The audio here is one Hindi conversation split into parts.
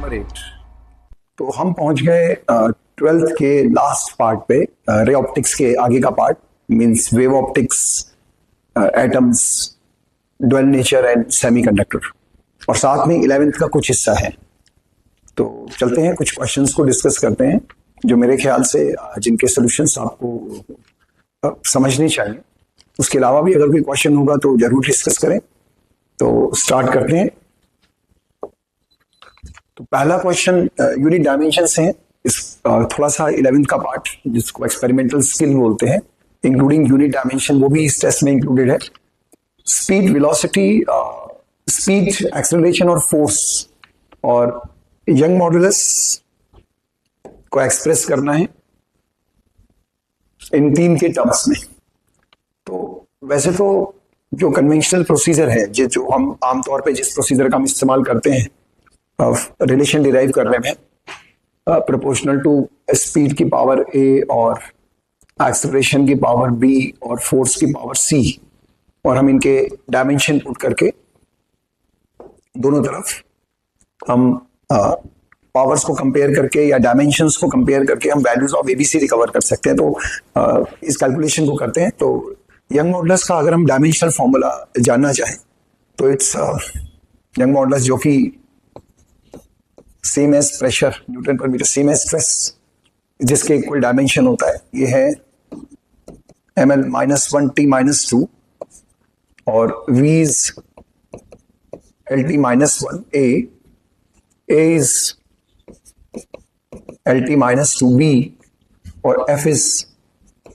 नंबर 8। तो हम पहुंच गए 12th के लास्ट पार्ट पे, रे ऑप्टिक्स के आगे का part means wave optics, atoms, dual nature and semiconductor, और साथ में 11th का कुछ हिस्सा है। तो चलते हैं, कुछ क्वेश्चंस को डिस्कस करते हैं जो मेरे ख्याल से जिनके सॉल्यूशंस आपको समझने चाहिए। उसके अलावा भी अगर कोई क्वेश्चन होगा तो जरूर डिस्कस करें। तो स्टार्ट करते हैं। तो पहला क्वेश्चन यूनिट डायमेंशंस है, इस थोड़ा सा 11th का पार्ट जिसको एक्सपेरिमेंटल स्किल बोलते हैं, इंक्लूडिंग यूनिट डायमेंशन, वो भी इस टेस्ट में इंक्लूडेड है। स्पीड, वेलोसिटी, स्पीड, एक्सेलरेशन और फोर्स और यंग मॉडुलस को एक्सप्रेस करना है इन 3 के टर्म्स में। तो वैसे तो जो कन्वेंशनल प्रोसीजर है, जो हम आमतौर पे जिस प्रोसीजर का हम इस्तेमाल करते हैं रिलेशन डिराइव करने में, प्रोपोर्शनल टू स्पीड की पावर a और एक्सेलरेशन की पावर b और फोर्स की पावर c, और हम इनके डायमेंशन पुट करके दोनों तरफ हम पावर्स को कंपेयर करके या डायमेंशंस को कंपेयर करके हम वैल्यूज ऑफ एबीसी रिकवर कर सकते हैं। तो इस कैलकुलेशन को करते हैं। तो यंग मॉडुलस का अगर हम डायमेंशनल फॉर्मूला जानना चाहें तो इट्स यंग मॉडुलस, जो कि सेम एज प्रेशर न्यूटन पर मीटर, सेम एज स्ट्रेस, जिसके इक्वल डायमेंशन होता है, ये है ml-1t-2 और v is lt-1 a is lt-2b और f is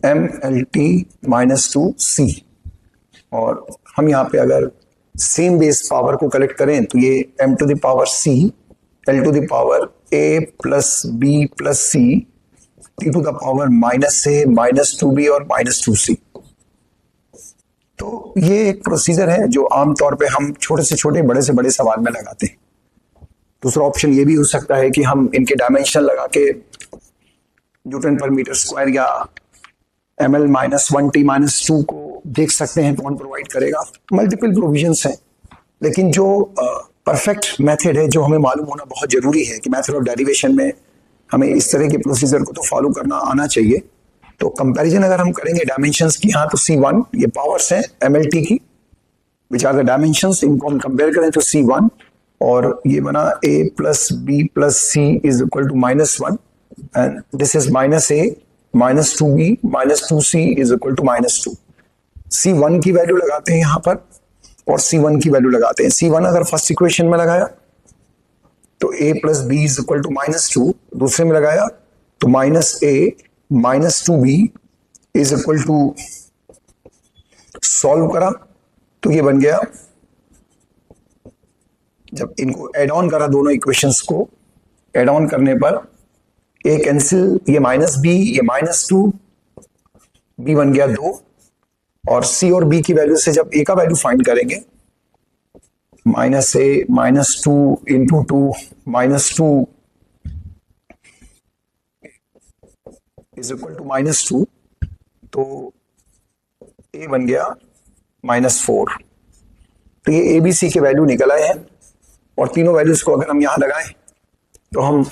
mlt-2c। और हम यहाँ पे अगर सेम बेस पावर को कलेक्ट करें तो ये m to the power c, l to the power a plus b plus c, t to the power -a, -2b और -2c। तो ये एक प्रोसीजर है जो आमतौर पे हम छोटे से छोटे, बड़े से बड़े सवाल में लगाते हैं। दूसरा ऑप्शन ये भी हो सकता है कि हम इनके डायमेंशन लगा के न्यूटन पर मीटर स्क्वायर या ml-1t-2 को देख सकते हैं कौन प्रोवाइड करेगा। मल्टीपल प्रोविजंस हैं, लेकिन जो परफेक्ट मेथड है, जो हमें मालूम होना बहुत जरूरी है कि मेथड ऑफ डेरिवेशन में हमें इस तरह के प्रोसीजर को तो फॉलो करना आना चाहिए। तो कंपैरिजन अगर हम करेंगे डायमेंशंस की, यहाँ तो C1 ये पावर्स हैं MLT की, विच आर द डायमेंशंस, इनको हम कंपेयर करें तो C1 और ये बना a plus b plus c is equal to -1 and this is -a -2b -2c is equal to -2। C1 की वैल्यू लगाते हैं यहाँ पर और C1 की वैल्यू लगाते हैं। C1 अगर फर्स्ट इक्वेशन में लगाया तो a plus b is equal to -2, दूसरे में लगाया तो -a -2b is equal to, solve करा तो ये बन गया, जब इनको एड ऑन करा दोनों इक्वेशंस को एड ऑन करने पर a कैंसिल, ये -b ये -2, b बन गया 2, और c और b की वैल्यू से जब a का वैल्यू फाइंड करेंगे -a -2 into 2 -2 is equal to -2, तो a बन गया -4। तो ये abc के वैल्यू निकल आए हैं, और तीनों वैल्यूज को अगर हम यहां लगाएं तो हम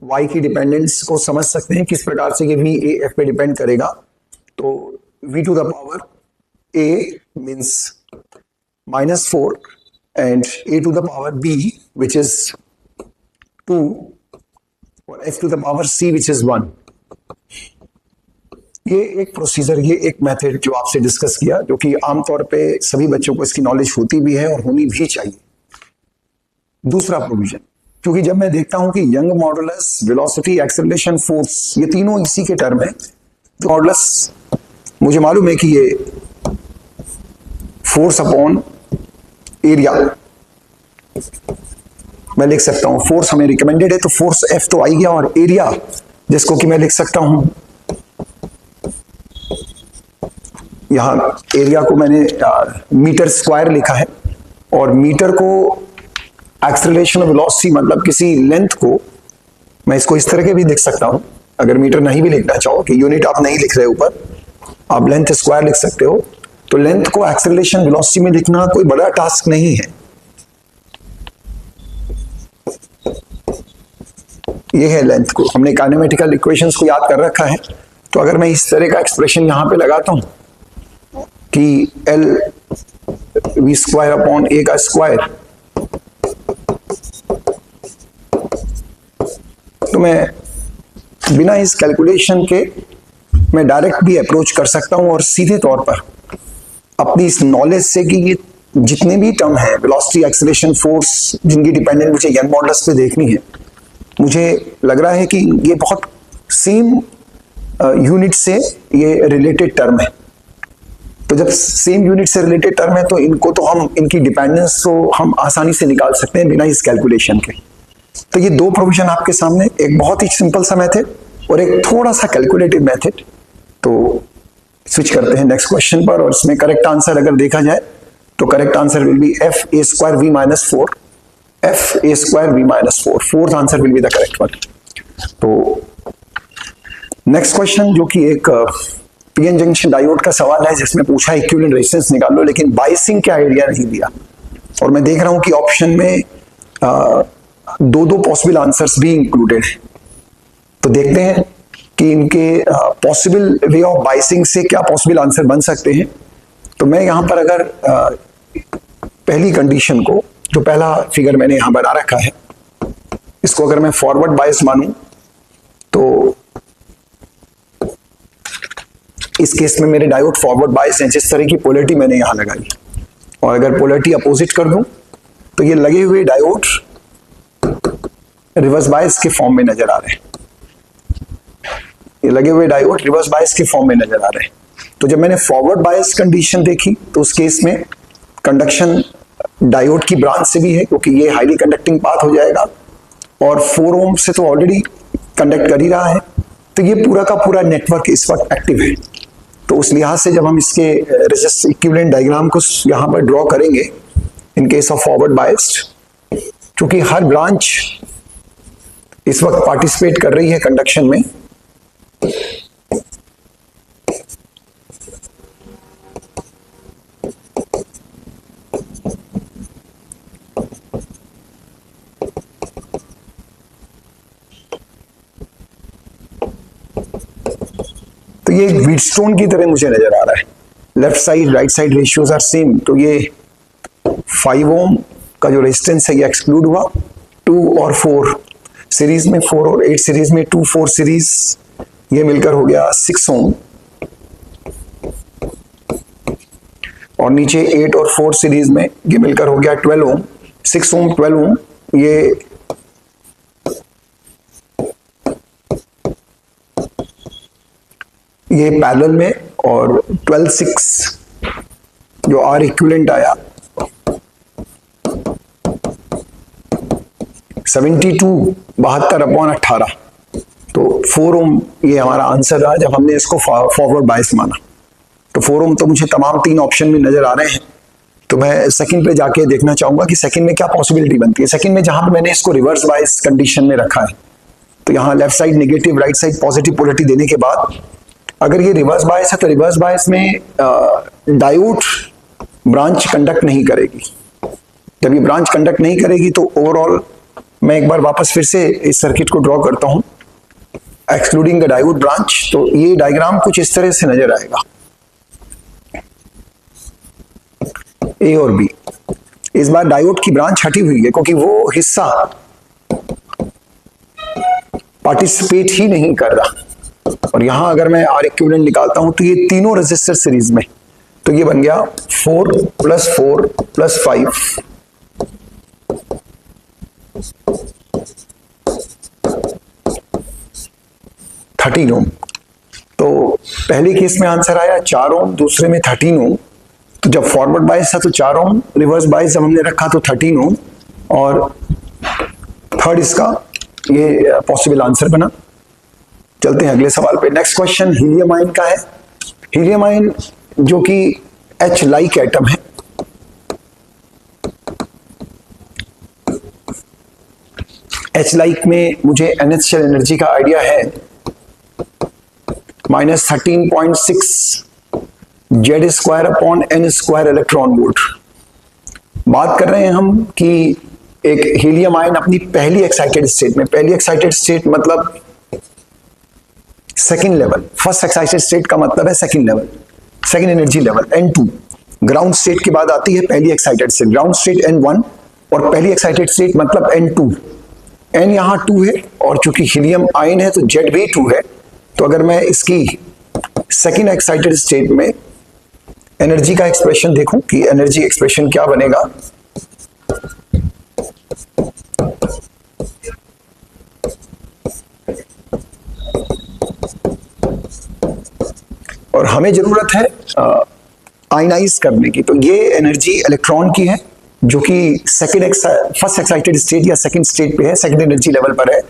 y की डिपेंडेंस को समझ सकते हैं किस प्रकार से ये v a f पे डिपेंड करेगा। तो v to the power a means -4 and a to the power b which is 2 और f to the power c which is 1। ये एक प्रोसीजर, ये एक मेथड जो आपसे डिस्कस किया, जो कि आमतौर पे सभी बच्चों को इसकी नॉलेज होती भी है और होनी भी चाहिए। दूसरा प्रोविजन, क्योंकि जब मैं देखता हूं कि young modulus, velocity, acceleration, force, ये तीनों इसी के टर्म है। तो मॉडुलस मुझे मालूम है कि ये फोर्स अपॉन एरिया मैं लिख सकता हूं। फोर्स हमें रिकमेंडेड है तो फोर्स F तो आई गया, और एरिया जिसको कि मैं लिख सकता हूं, यहाँ एरिया को मैंने मीटर स्क्वायर लिखा है, और मीटर को एक्सेलरेशन और वेलोसिटी, मतलब किसी लेंथ को मैं इसको इस तरह के भी लिख सकता हूं। अगर मीटर नहीं भी लिखना चाहो कि यूनिट आप नहीं लिख रहे ऊपर, आप लेंथ स्क्वायर लिख सकते हो। तो लेंथ को एक्सेलरेशन वेलोसिटी में लिखना कोई बड़ा टास्क नहीं है। ये है लेंथ को, हमने काइनेमेटिकल इक्वेशंस को याद कर रखा है। तो अगर मैं इस तरह का एक्सप्रेशन यहाँ पे लगाता हूँ कि L v square upon a का स्क्वायर, तो मैं बिना इस कैलकुलेशन के मैं डायरेक्ट भी अप्रोच कर सकता हूं और सीधे तौर पर अपनी इस नॉलेज से कि ये जितने भी टर्म है वेलोसिटी, एक्सेलरेशन, फोर्स, जिनकी डिपेंडेंट मुझे यंग मॉडल्स पे देखनी है, मुझे लग रहा है कि ये बहुत सेम यूनिट से ये रिलेटेड टर्म है। तो जब सेम यूनिट से रिलेटेड टर्म है तो इनको तो हम, इनकी डिपेंडेंस को हम आसानी से निकाल सकते हैं बिना इस कैलकुलेशन के। तो ये दो प्रोविजन आपके सामने, एक बहुत ही सिंपल सा मेथड और एक थोड़ा सा कैलकुलेटिव मेथड। तो स्विच करते हैं नेक्स्ट क्वेश्चन पर, और इसमें करेक्ट आंसर अगर देखा जाए तो correct answer will be F A square V minus 4, F A square V minus 4, fourth answer will be the correct one. तो नेक्स्ट क्वेश्चन जो कि एक पीएन जंक्शन डायोड का सवाल है, जिसमें पूछा इक्विवेलेंट रेजिस्टेंस निकाल लो, लेकिन बायसिंग का आइडिया नहीं दिया। और मैं देख रहा हूं कि ऑप्शन में दो पॉसिबल आंसर्स भी इंक्लूडेड है। तो देखते हैं कि इनके पॉसिबल वे ऑफ बायसिंग से क्या पॉसिबल आंसर बन सकते हैं। तो मैं यहां पर अगर पहली कंडीशन को, जो पहला फिगर मैंने यहां बना रखा है, इसको अगर मैं फॉरवर्ड बायस मानूं तो इस केस में मेरे डायोड फॉरवर्ड बायस हैं, जिस तरह की पोलैरिटी मैंने यहां लगाई। और अगर पोलैरिटी अपोजिट कर दूं तो ये लगे हुए डायोड रिवर्स बायस के फॉर्म में नजर आ रहे हैं। ये लगे हुए डायोड रिवर्स बायस के फॉर्म में नजर आ रहे हैं। तो जब मैंने फॉरवर्ड बायस कंडीशन देखी तो उस केस में कंडक्शन डायोड की ब्रांच से भी है, क्योंकि ये हाईली कंडक्टिंग पाथ हो जाएगा, और 4 ओम से तो ऑलरेडी कंडक्ट कर ही रहा है। तो ये पूरा का पूरा नेटवर्क इस वक्त एक्टिव है। तो उस लिहाज से जब हम इसके रेजिस्टेंस इक्विवेलेंट डायग्राम को यहाँ पर ड्रॉ करेंगे in case of forward biased, क्योंकि हर ब्रांच इस वक्त पार्टिसिपेट कर रही है कंडक्शन में, तो ये एक व्हीटस्टोन की तरह मुझे नजर आ रहा है। Left side right side ratios are same. तो ये 5 ओम का जो रेजिस्टेंस है ये एक्सक्लूड हुआ, 2 और 4 सीरीज में, 4 और 8 सीरीज में, 2 4 सीरीज, ये मिलकर हो गया 6 ओम, और नीचे 8 और 4 सीरीज में ये मिलकर हो गया 12 ओम। 6 ओम 12 ओम ये पैरेलल में, और 12 6 जो आर इक्विवेलेंट आया 72 72/18। तो 4 ओम ये हमारा आंसर रहा जब हमने इसको फॉरवर्ड बायस माना। तो 4 ओम तो मुझे तमाम 3 ऑप्शन में नजर आ रहे हैं। तो मैं सेकंड पे जाके देखना चाहूंगा कि सेकंड में क्या पॉसिबिलिटी बनती है। सेकंड में जहां पे मैंने इसको रिवर्स बायस कंडीशन में रखा है, तो यहाँ left side negative, right side positive polarity देने के बाद अगर ये रिवर्स बायस है तो रिवर्स बायस में डायोड ब्रांच कंडक्ट नहीं करेगी। जब ये ब्रांच कंडक्ट नहीं करेगी तो ओवरऑल मैं एक बार वापस फिर से इस सर्किट को ड्रॉ करता हूं एक्सक्लूडिंग द डायोड ब्रांच। तो ये डायग्राम कुछ इस तरह से नजर आएगा, ए और बी। इस बार डायोड की ब्रांच हटी हुई है क्योंकि वो हिस्सा पार्टिसिपेट ही नहीं कर रहा। और यहां अगर मैं आर इक्विवेलेंट निकालता हूं तो ये तीनों रेजिस्टर सीरीज में, तो ये बन गया 4 + 4 + 5 13 ओम। तो पहले केस में आंसर आया 4 ओम, दूसरे में 13 ओम। तो जब फॉरवर्ड बायस था तो 4 ओम, रिवर्स बायस जब हमने रखा तो 13 ओम, और थर्ड इसका ये पॉसिबल आंसर बना। चलते हैं अगले सवाल पे। नेक्स्ट क्वेश्चन हीलियम आयन का है। हीलियम आयन जो कि H लाइक एटम है, H लाइक में मुझे NH शेल एनर्जी का आइडिया है -13.6 Z² upon N² electron volt. बात कर रहे हैं हम कि एक हीलियम आयन अपनी पहली एक्साइटेड स्टेट में, पहली एक्साइटेड स्टेट मतलब second level, first excited state का मतलब है second level, second energy level N2। Ground state के बाद आती है पहली excited state, ground state N1 और पहली एक्साइटेड स्टेट मतलब N2। N यहाँ 2 है और चूंकि हीलियम आयन है तो Z भी 2 है। तो अगर मैं इसकी सेकेंड एक्साइटेड स्टेट में एनर्जी का एक्सप्रेशन देखूं कि एनर्जी एक्सप्रेशन क्या बनेगा, और हमें जरूरत है आयनाइज करने की, तो ये एनर्जी इलेक्ट्रॉन की है जो कि फर्स्ट एक्साइटेड स्टेट या सेकंड स्टेट पे है, सेकंड एनर्जी लेवल पर है।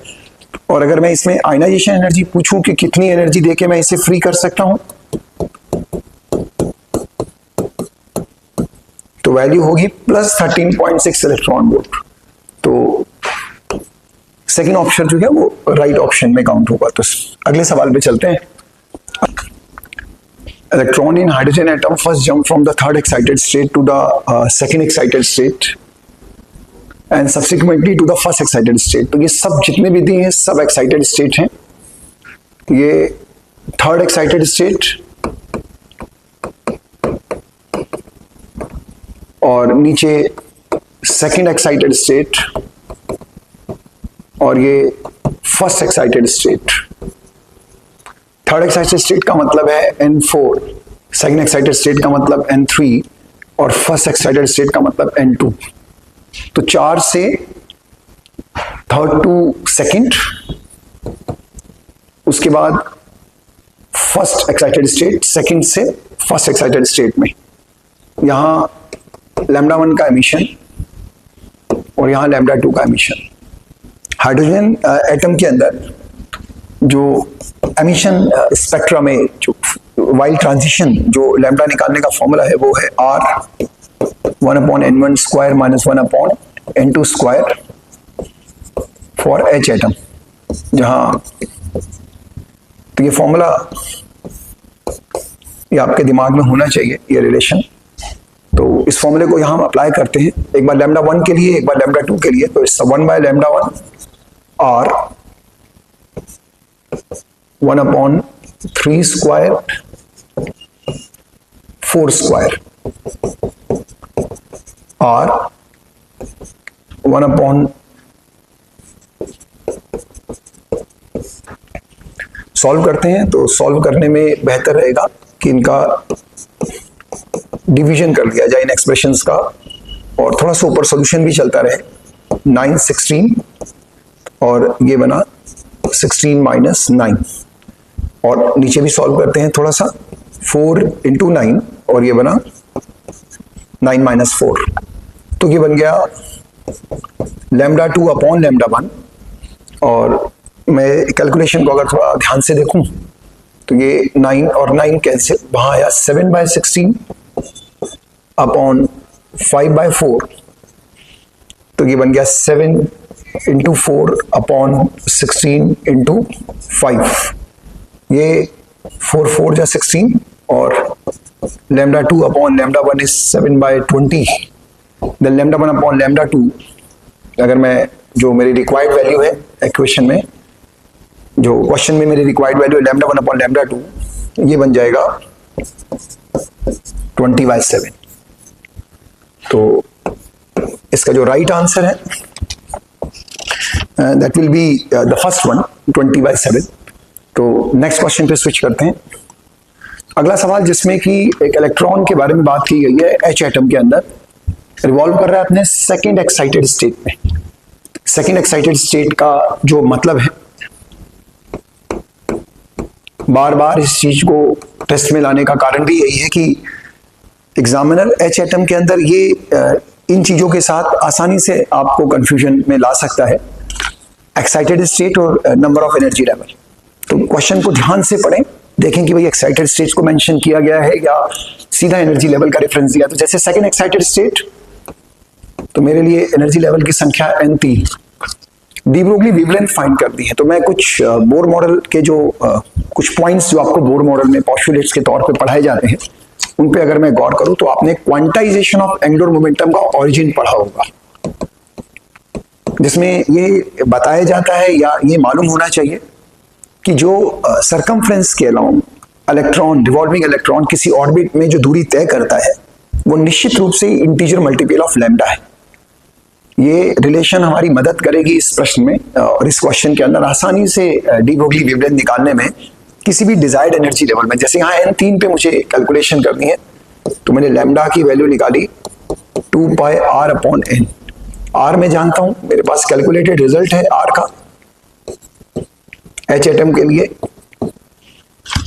और अगर मैं इसमें आयनाइजेशन एनर्जी पूछूं कि कितनी एनर्जी देके मैं इसे फ्री कर सकता हूं, तो वैल्यू होगी प्लस 13.6 इलेक्ट्रॉन वोल्ट। तो सेकंड ऑप्शन जो है वो राइट ऑप्शन में काउंट होगा। तो अगले सवाल पे चलते हैं। Electron in hydrogen atom first jump from the third excited state to the second excited state and subsequently to the first excited state। तो ये सब जितने भी दिए हैं सब excited state हैं। ये थर्ड excited state और नीचे second excited state और ये first excited state। Third excited state का मतलब है N4, सेकंड एक्साइटेड स्टेट का मतलब N3 और फर्स्ट एक्साइटेड स्टेट का मतलब N2। तो 4 से थर्ड टू सेकंड, उसके बाद फर्स्ट एक्साइटेड स्टेट, सेकंड से फर्स्ट एक्साइटेड स्टेट में यहां λ1 का एमिशन और यहां λ2 का एमिशन। हाइड्रोजन एटम के अंदर जो एमिशन स्पेक्ट्रा में जो वाइल्ड ट्रांजिशन जो लैम्डा निकालने का फॉर्मूला है वो है R 1/n1 square minus 1/n2 square for H atom. जहां तो ये फॉर्मूला ये आपके दिमाग में होना चाहिए, ये रिलेशन। तो इस फॉर्मूले को यहां हम अप्लाई करते हैं, एक बार λ1 के लिए एक बार λ2 के लिए। तो इट्स 1/λ1 R 1/3 स्क्वायर 4 स्क्वायर और 1/। सॉल्व करते हैं तो सॉल्व करने में बेहतर रहेगा कि इनका डिवीजन कर लिया जाए इन एक्सप्रेशंस का, और थोड़ा सा ऊपर सॉल्यूशन भी चलता रहे। 9 16 और ये बना 16 माइनस 9, और नीचे भी सॉल्व करते हैं थोड़ा सा, 4 into 9 और ये बना 9 माइनस 4। तो ये बन गया λ2/λ1। और मैं कैलकुलेशन को अगर थोड़ा ध्यान से देखूं तो ये 9 और 9 कैंसिल, वहां आया 7/16 अपॉन 5/4। तो ये बन गया 7 into 4 अपॉन 16 into 5। ये 4 4 जा 16 और λ2/λ1 इज 7/20। देन λ1 अपॉन λ2, अगर मैं जो मेरी रिक्वायर्ड वैल्यू है इक्वेशन में, जो क्वेश्चन में मेरी रिक्वायर्ड वैल्यू है λ1/λ2, ये बन जाएगा 20/7। तो इसका जो राइट आंसर है that will be the first one, 20/7। तो नेक्स्ट क्वेश्चन पे स्विच करते हैं। अगला सवाल जिसमें कि एक इलेक्ट्रॉन के बारे में बात की गई है, H एटम के अंदर रिवॉल्व कर रहा है अपने सेकंड एक्साइटेड स्टेट में। सेकंड एक्साइटेड स्टेट का जो मतलब है, बार बार इस चीज को टेस्ट में लाने का कारण भी यही है कि एग्जामिनर H एटम के अंदर ये इन चीजों के साथ आसानी से आपको कंफ्यूजन में ला सकता है, एक्साइटेड स्टेट और नंबर ऑफ एनर्जी लेवल। तो क्वेश्चन को ध्यान से पढ़ें, देखें कि भाई एक्साइटेड स्टेट को मेंशन किया गया है या सीधा एनर्जी लेवल का रेफरेंस दिया। तो जैसे सेकंड एक्साइटेड स्टेट, तो मेरे लिए एनर्जी लेवल की संख्या N3, D Broglie wavelength find कर दी है। तो मैं कुछ बोर मॉडल के जो कुछ पॉइंट्स जो आपको बोर मॉडल में पोस्टुलेट्स के तौर पे पढ़ाए जाते हैं, उन पे अगर मैं गौर करूं तो आपने क्वांटाइजेशन ऑफ एंगुलर मोमेंटम का ओरिजिन पढ़ा होगा। जिसमें ये बताया जाता है या ये मालूम होना चाहिए कि जो सरकमफ्रेंस के अलाउंग इलेक्ट्रॉन, रिवॉल्विंग इलेक्ट्रॉन किसी ऑर्बिट में जो दूरी तय करता है वो निश्चित रूप से इंटीजर मल्टीपल ऑफ लैम्डा है। ये रिलेशन हमारी मदद करेगी इस प्रश्न में और इस क्वेश्चन के अंदर आसानी से डी ब्रोगली वेवलेंथ निकालने में किसी भी डिजायर्ड एनर्जी लेवल में। जैसे यहाँ n3 पे मुझे कैलकुलेशन करनी है तो मैंने लैम्डा की वैल्यू निकाली 2 पाई r अपॉन n। r मैं जानता हूं, मेरे पास कैलकुलेटेड रिजल्ट है r का h एटम के लिए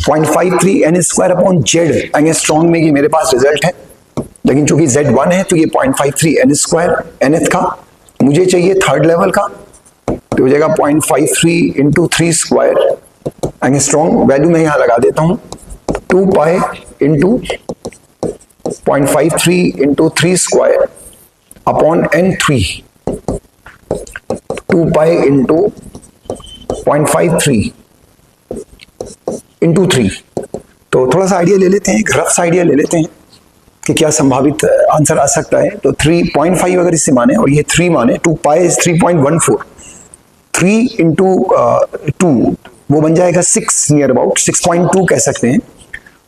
0.53 n square upon z angstrom में ये मेरे पास रिजल्ट है। लेकिन चूंकि z1 है तो ये 0.53 n स्क्वायर nth का, मुझे चाहिए थर्ड लेवल का तो हो जाएगा 0.53 इंटू 3 स्क्वायर एंगस्ट्रॉम। वैल्यू मैं यहां लगा देता हूं 2 pi into 0.53 into 3 square upon n3, 2 pi into 0.53 into 3। तो थोड़ा सा आइडिया ले लेते हैं, एक रफ आइडिया ले लेते हैं कि क्या संभावित आंसर आ सकता है। तो 3.5 अगर इसे माने और ये 3 माने, 2 पाई इज 3.14, 3 इंटू 2 वो बन जाएगा 6 नियर अबाउट, 6.2 कह सकते हैं।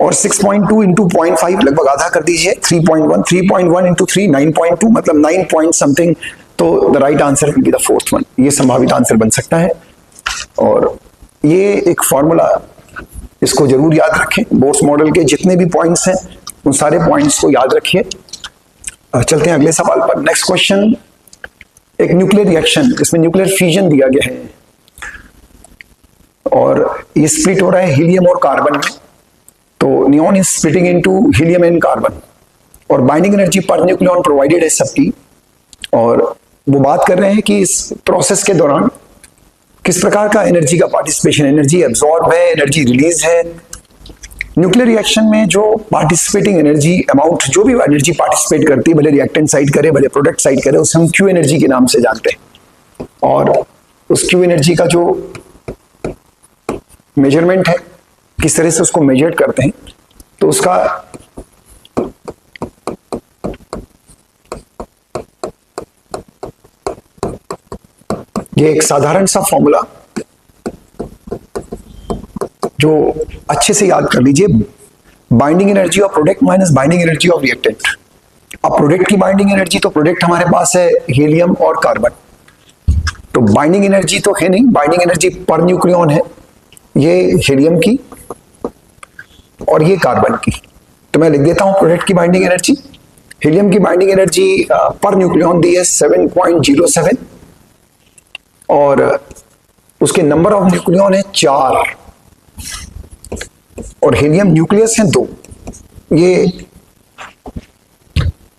और 6.2 इंटू 0.5 लगभग आधा कर दीजिए, 3.1, 3.1 इंटू 3 9.2 मतलब 9 पॉइंट समथिंग। तो the right answer will be the fourth one. ये संभावित आंसर बन सकता है और ये एक फॉर्मूला, इसको जरूर याद रखें। बोर्स मॉडल के जितने भी पॉइंट्स हैं उन सारे पॉइंट्स को याद रखिए। चलते हैं अगले सवाल पर। नेक्स्ट क्वेश्चन, एक न्यूक्लियर रिएक्शन, इसमें न्यूक्लियर फ्यूजन दिया गया है और ये स्प्लिट हो रहा है हीलियम और कार्बन में। तो neon is splitting into helium and carbon और बाइंडिंग एनर्जी पर न्यूक्लियॉन प्रोवाइडेड है सबकी। और वो बात कर रहे हैं कि इस प्रोसेस के दौरान किस प्रकार का एनर्जी का पार्टिसिपेशन, एनर्जी एब्जॉर्ब है, एनर्जी रिलीज है। न्यूक्लियर रिएक्शन में जो पार्टिसिपेटिंग एनर्जी अमाउंट, जो भी एनर्जी पार्टिसिपेट करती है, भले रिएक्टेंट साइड करे भले प्रोडक्ट साइड करे, उसे हम क्यू एनर्जी के नाम से जानते हैं। और उस क्यू एनर्जी का जो मेजरमेंट है, किस तरह से उसको मेजर करते हैं, तो उसका ये एक साधारण सा फॉर्मूला जो अच्छे से याद कर लीजिए, binding energy of product minus binding energy of reactant. अब प्रोडक्ट की बाइंडिंग एनर्जी, तो प्रोडक्ट हमारे पास है हीलियम और कार्बन, तो बाइंडिंग एनर्जी तो है नहीं, बाइंडिंग एनर्जी पर न्यूक्लियॉन है, ये हीलियम की और ये कार्बन की। तो मैं लिख देता हूं प्रोडक्ट की बाइंडिंग एनर्जी। हीलियम की बाइंडिंग एनर्जी पर न्यूक्लियॉन दी है 7.07 और उसके नंबर ऑफ न्यूक्लियॉन है 4 और हीलियम न्यूक्लियस है 2। ये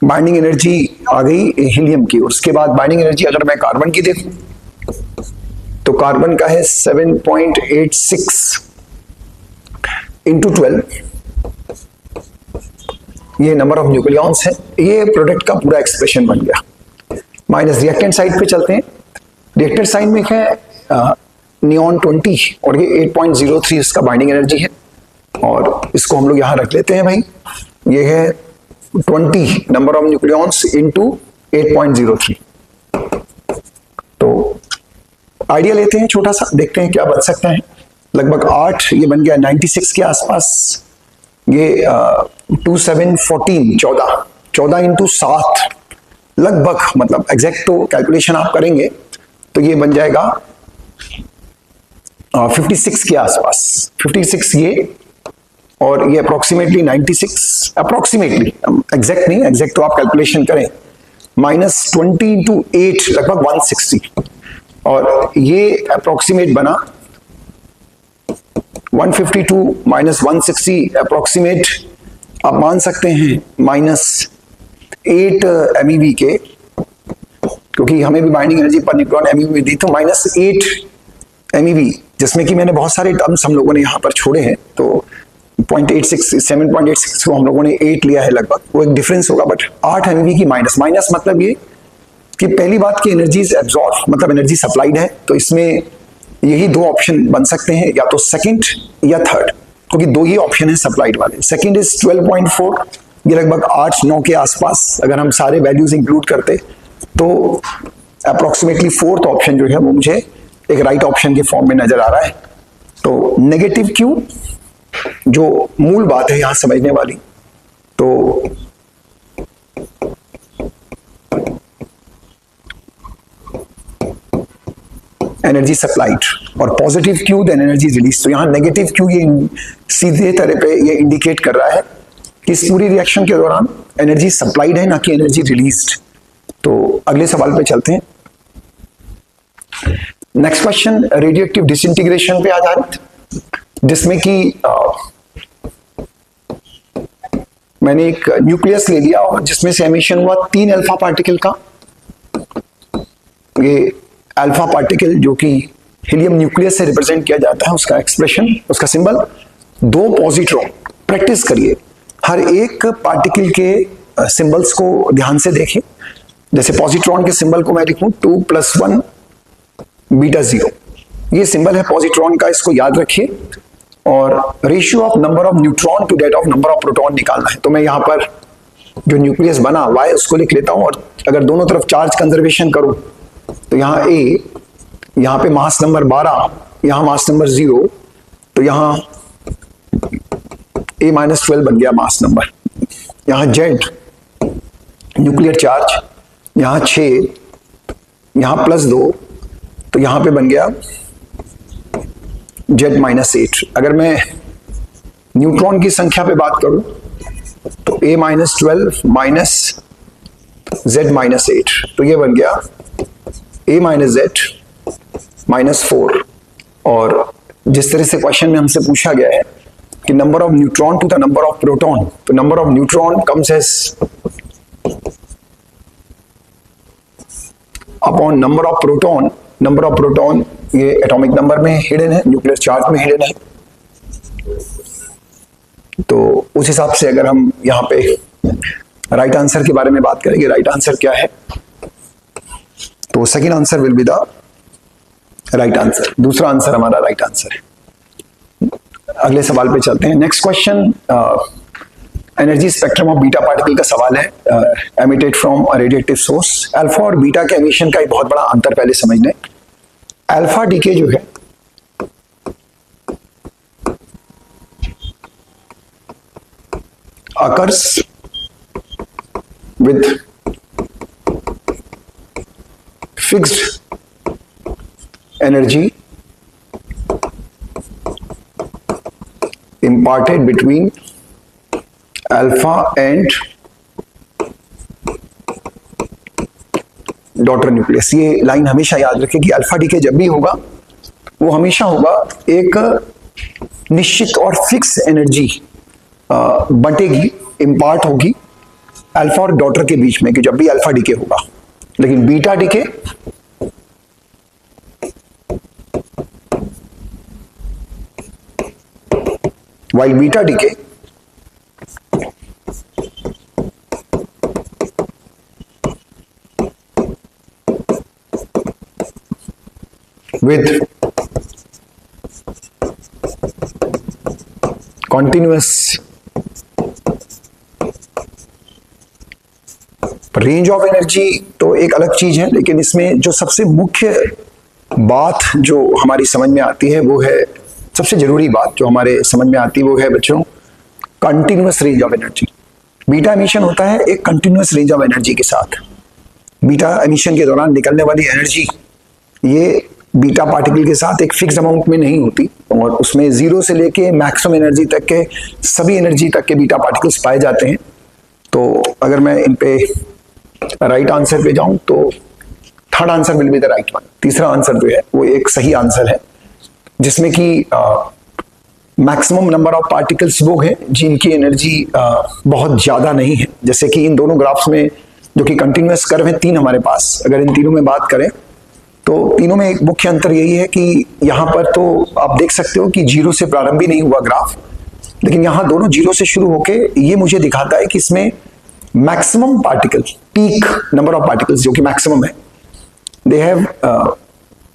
बाइंडिंग एनर्जी आ गई हीलियम की। और उसके बाद बाइंडिंग एनर्जी अगर मैं कार्बन की देखूं तो कार्बन का है 7.86 इंटू 12, ये नंबर ऑफ न्यूक्लियॉन्स है। ये प्रोडक्ट का पूरा एक्सप्रेशन बन गया। माइनस रिएक्टेंट साइड पे चलते हैं। रिएक्टेंट साइड में है नियॉन 20 और ये 8.03 इसका बाइंडिंग एनर्जी है और इसको हम लोग यहां रख लेते हैं भाई। ये है 20 नंबर ऑफ न्यूक्लियॉन्स इंटू 8.03। तो आइडिया लेते हैं छोटा सा, देखते हैं क्या बन सकता है। लगभग 8, ये बन गया 96 के आसपास। ये 2714 14 इंटू 7 लगभग, मतलब एग्जैक्ट तो कैलकुलेशन आप करेंगे तो ये बन जाएगा 56 के आसपास। 56 ये और ये अप्रोक्सीमेटली 96, अप्रोक्सीमेटली, एग्जैक्ट नहीं, एग्जैक्ट तो आप कैलकुलेशन करें। माइनस 20 इंटू 8 लगभग 160 और ये अप्रोक्सीमेट बना 152 माइनस 160 अप्रोक्सीमेट आप मान सकते हैं माइनस 8 MeV के, क्योंकि हमें भी बाइंडिंग एनर्जी पर न्यूक्लियॉन MeV दी, तो माइनस 8 MeV, जिसमें कि मैंने बहुत सारे टर्म्स हम लोगों ने यहाँ पर छोड़े हैं। तो 7.86 को हम लोगों ने 8 लिया है लगभग, वो एक डिफरेंस होगा। बट 8 MeV की माइनस मतलब ये कि पहली बात की एनर्जी एब्जॉर्ब मतलब एनर्जी सप्लाइड है, तो इसमें यही 2 ऑप्शन बन सकते हैं, या तो सेकंड या थर्ड, क्योंकि 2 ही ऑप्शन है सप्लाइड वाले। सेकंड इज 12.4, ये लगभग 8-9 के आसपास। अगर हम सारे वैल्यूज इंक्लूड करते तो अप्रोक्सीमेटली फोर्थ ऑप्शन जो है वो मुझे एक राइट ऑप्शन के फॉर्म में नजर आ रहा है। तो नेगेटिव क्यू जो मूल बात है यहां समझने वाली, तो एनर्जी सप्लाइड और positive Q then energy release. तो यहां नेगेटिव क्यू ये सीधे तरह पे ये इंडिकेट कर रहा है कि इस पूरी रिएक्शन के दौरान एनर्जी सप्लाइड है, ना कि एनर्जी रिलीज्ड। तो अगले सवाल पे चलते हैं। नेक्स्ट क्वेश्चन रेडियोएक्टिव डिसइंटीग्रेशन पे आधारित, जिसमें कि मैंने एक न्यूक्लियस ले लिया और जिसमें से एमिशन हुआ 3 अल्फा पार्टिकल का। ये अल्फा पार्टिकल जो कि हीलियम न्यूक्लियस से रिप्रेजेंट किया जाता है, उसका एक्सप्रेशन, उसका सिंबल 2 पॉजिट्रॉन। प्रैक्टिस करिए, हर एक पार्टिकल के सिंबल्स को ध्यान से देखें। जैसे पॉजिट्रॉन के सिंबल को मैं लिखूं 2 + 1 बीटा 0, ये सिंबल है पॉजिट्रॉन का, इसको याद रखिए। और ratio of number of neutron to that of number of proton निकालना है। तो मैं यहाँ पर जो न्यूक्लियस बना y उसको लिख लेता हूं, और अगर दोनों तरफ चार्ज कंजर्वेशन करूं तो यहाँ A, यहाँ पे मास नंबर 12, यहाँ मास नंबर 0, तो यहाँ A-12 बन गया मास नंबर। यहाँ Z न्यूक्लियर चार्ज, यहाँ 6, यहाँ +2, तो यहाँ पे बन गया Z-8। अगर मैं न्यूट्रॉन की संख्या पे बात करूं तो A-12 माइनस Z-8, तो ये बन गया A-Z-4। और जिस तरह से क्वेश्चन में हमसे पूछा गया है कि number of neutron to the number of proton, तो number of neutron comes as upon number of proton. Number of proton ये एटॉमिक नंबर में हिडन है, न्यूक्लियर चार्ज में हिडन है। तो उस हिसाब से अगर हम यहाँ पे राइट आंसर के बारे में बात करेंगे, राइट आंसर क्या है, तो second answer will be the right answer. दूसरा आंसर हमारा राइट आंसर है। अगले सवाल पे चलते हैं। Next question energy spectrum of beta particle का सवाल है, emitted from a radioactive source. Alpha और बीटा के एमिशन का एक बहुत बड़ा अंतर पहले समझने। अल्फा डीके जो है occurs with fixed energy imparted between alpha and daughter nucleus. ये लाइन हमेशा याद रखें कि अल्फा डीके जब भी होगा वो हमेशा होगा एक निश्चित और फिक्स एनर्जी बटेगी, इम्पार्ट होगी अल्फा और डॉटर के बीच में, कि जब भी अल्फा डीके होगा। लेकिन beta decay while beta decay with continuous range of energy तो एक अलग चीज है, लेकिन इसमें जो सबसे मुख्य बात जो हमारी समझ में आती है वो है, सबसे जरूरी बात जो हमारे समझ में आती है वो है बच्चों, continuous range of energy. Beta emission होता है एक कंटिन्यूअस रेंज ऑफ एनर्जी के साथ। बीटा एमिशन के दौरान निकलने वाली एनर्जी ये बीटा पार्टिकल के साथ एक फिक्स अमाउंट में नहीं होती, और उसमें 0 से लेके मैक्सिमम एनर्जी तक के सभी एनर्जी तक के बीटा पार्टिकल्स पाए जाते हैं। तो अगर मैं इन पे राइट आंसर पे जाऊं तो third answer will be the right one. तीसरा आंसर जो है वो एक सही आंसर है, जिसमें कि मैक्सिमम नंबर ऑफ पार्टिकल्स वो है जिनकी एनर्जी बहुत ज्यादा नहीं है। जैसे कि इन दोनों ग्राफ्स में जो कि कंटिन्यूअस कर्व है 3 हमारे पास, अगर इन तीनों में बात करें तो तीनों में एक मुख्य अंतर यही है कि यहाँ पर तो आप देख सकते हो कि 0 से प्रारंभ भी नहीं हुआ ग्राफ, लेकिन यहाँ दोनों 0 से शुरू होके ये मुझे दिखाता है कि इसमें maximum particle, peak number of particles जो कि मैक्सिमम है, they have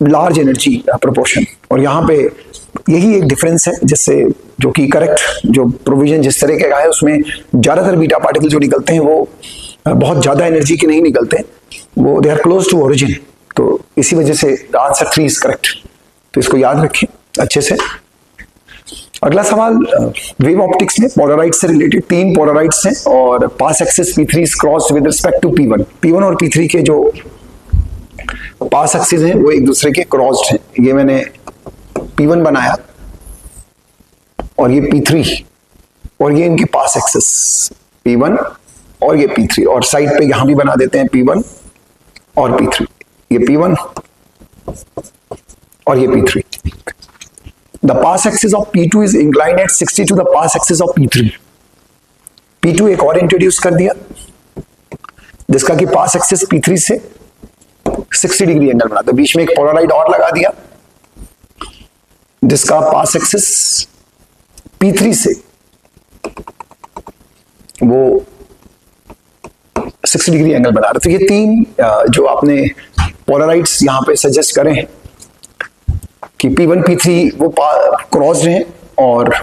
large energy proportion. और यहाँ पे यही एक डिफरेंस है, जिससे जो कि करेक्ट जो प्रोविजन जिस तरह का है उसमें ज्यादातर बीटा पार्टिकल जो निकलते हैं वो बहुत ज्यादा एनर्जी के नहीं निकलते, वो they are close to origin. इसी वजह से द आंसर 3 इज करेक्ट। तो इसको याद रखें अच्छे से। अगला सवाल, वेव ऑप्टिक्स में पोलराइड से रिलेटेड 3 पोलराइड्स हैं और pass axis P3 is crossed with respect to P1। P1 और P3 के जो पास एक्सिस हैं वो एक दूसरे के क्रॉस्ड हैं। ये मैंने P1 बनाया और ये P3 और ये इनके पास एक्सिस P1 और ये P3, और साइड पे यहां भी बना देते हैं P1 और P3। ये P1 और ये P3। The pass axis of P2 is inclined at 60 to the pass axis of P3। P2 एक और इंट्रोड्यूस कर दिया जिसका कि पास एक्सिस P3 से 60 डिग्री एंगल बनाता है। बीच में एक पोलराइड और लगा दिया जिसका पास एक्सिस P3 से वो 60 डिग्री एंगल बना रहा है। तो ये 3 जो आपने पोलराइड्स यहां पे सजेस्ट करें हैं कि P1 P3 वो क्रॉस्ड हैं और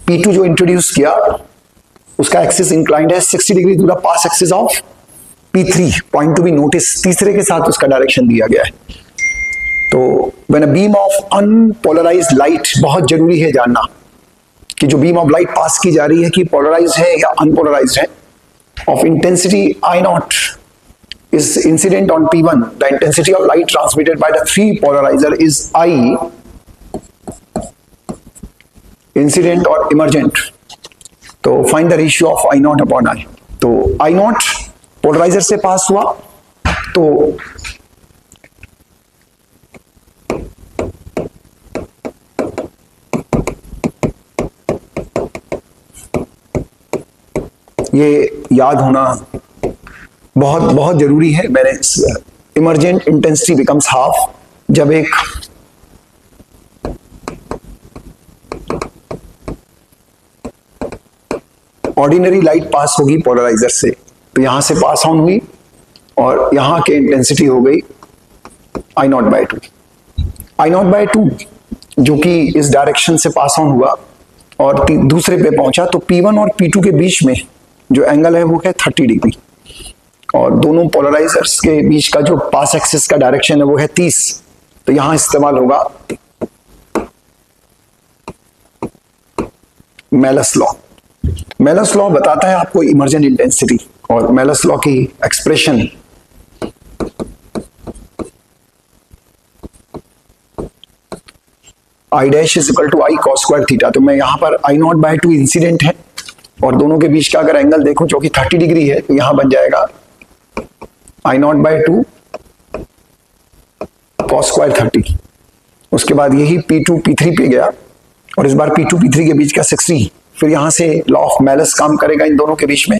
P2 जो इंट्रोड्यूस किया उसका एक्सिस इंक्लाइंड है 60 degree to the pass axis of P3। Point to be notice, तीसरे के साथ उसका डायरेक्शन दिया गया है। तो when a beam of unpolarised light, बहुत जरूरी है जानना कि जो बीम ऑफ लाइट पास की जा रही है कि पोलराइज्ड है या अनपोलराइज्ड है, of intensity I0 is incident on P1, the intensity of light transmitted by the 3 polarizer is I incident or emergent। तो find the ratio of I0 upon I। तो I0 पोलराइजर से पास हुआ तो ये याद होना बहुत बहुत जरूरी है। मैंने इमर्जेंट इंटेंसिटी बिकम्स हाफ जब एक ऑर्डिनरी लाइट पास होगी पोलराइजर से, तो यहां से पास ऑन हुई और यहां के इंटेंसिटी हो गई I0/2। I0/2 जो कि इस डायरेक्शन से पास ऑन हुआ और दूसरे पे पहुंचा, तो P1 और P2 के बीच में जो एंगल है वो है 30 डिग्री और दोनों पोलराइजर्स के बीच का जो पास एक्सिस का डायरेक्शन है वो है 30। तो यहां इस्तेमाल होगा मेलस लॉ। मेलस लॉ बताता है आपको इमर्जेंट इंटेंसिटी, और मेलस लॉ की expression I dash is equal to I cos square theta. तो मैं यहां पर I0/2 इंसिडेंट है और दोनों के बीच का अगर एंगल देखो जो कि 30 डिग्री है, तो यहां बन जाएगा I0/2 cos स्क्वायर 30। उसके बाद यही P2 P3 पे गया और इस बार P2 P3 के बीच का 60। फिर यहां से लॉ ऑफ मेलस काम करेगा इन दोनों के बीच में।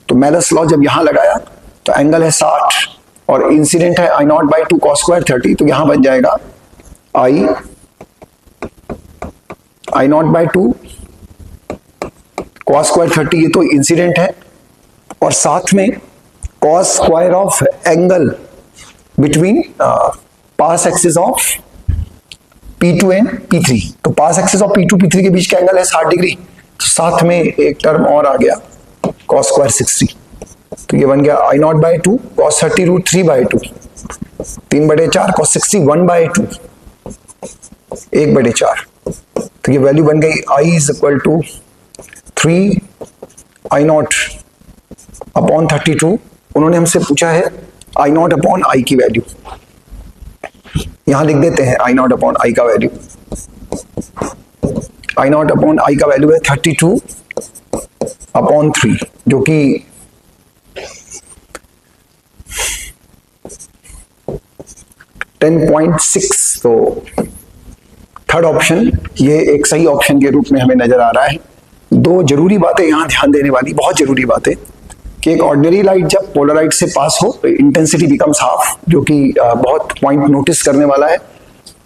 तो मेलस लॉ जब यहां लगाया तो एंगल है 60 और इंसिडेंट है I0/2 cos स्क्वायर 30। तो यहां बन जाएगा I0/2 cos स्क्वायर 30, ये तो इंसिडेंट है, और साथ में cos square of angle between pass axis of P2 and P3। तो पास एक्सिस ऑफ P2 P3 के बीच का एंगल है 60 डिग्री, तो साथ में एक टर्म और आ गया cos स्क्वायर 60। तो ये बन गया I0/2 cos 30 रूट 3/2, 3/4 cos 60 1/2, 1/4। तो ये वैल्यू बन गई I is equal to 3 I0 upon 32। उन्होंने हमसे पूछा है I0 अपॉन I की वैल्यू, यहां लिख देते हैं I0 अपॉन I का वैल्यू। I0 अपॉन I का वैल्यू है 32 अपॉन 3, जो कि 10.6। तो थर्ड ऑप्शन ये एक सही ऑप्शन के रूप में हमें नजर आ रहा है। दो जरूरी बातें यहां ध्यान देने वाली, बहुत जरूरी बातें, कि एक ऑर्डिनरी लाइट जब पोलराइड से पास हो तो इंटेंसिटी बिकम्स हाफ, जो कि बहुत पॉइंट नोटिस करने वाला है।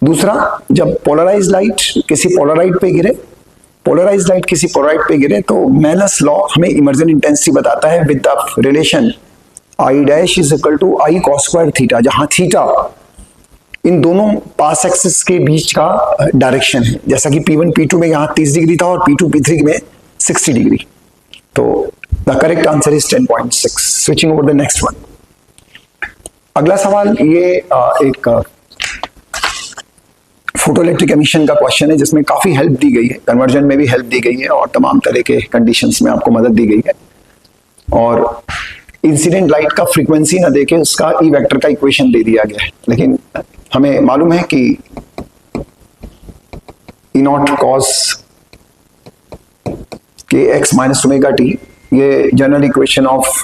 दूसरा, जब पोलराइज लाइट किसी पोलराइड पे गिरे, तो मेलस लॉ हमें इमर्जेंट इंटेंसिटी बताता है with the relation I dash is equal to I cos square theta, जहां थीटा इन दोनों पास एक्सिस के बीच का डायरेक्शन है। जैसा कि P1 P2 में यहाँ 30 डिग्री था और P2 P3 में 60 डिग्री। तो the correct answer is 10.6। Switching over the next one. अगला सवाल ये एक फोटो इलेक्ट्रिक एमिशन का क्वेश्चन है जिसमें काफी हेल्प दी गई है, कन्वर्जन में भी हेल्प दी गई है और तमाम तरह के कंडीशंस में आपको मदद दी गई है। और इंसिडेंट लाइट का फ्रीक्वेंसी ना देके उसका ई वेक्टर का इक्वेशन दे दिया गया है, लेकिन हमें मालूम है कि ई नॉट कॉस के एक्स माइनस ओमेगा टी ये general equation of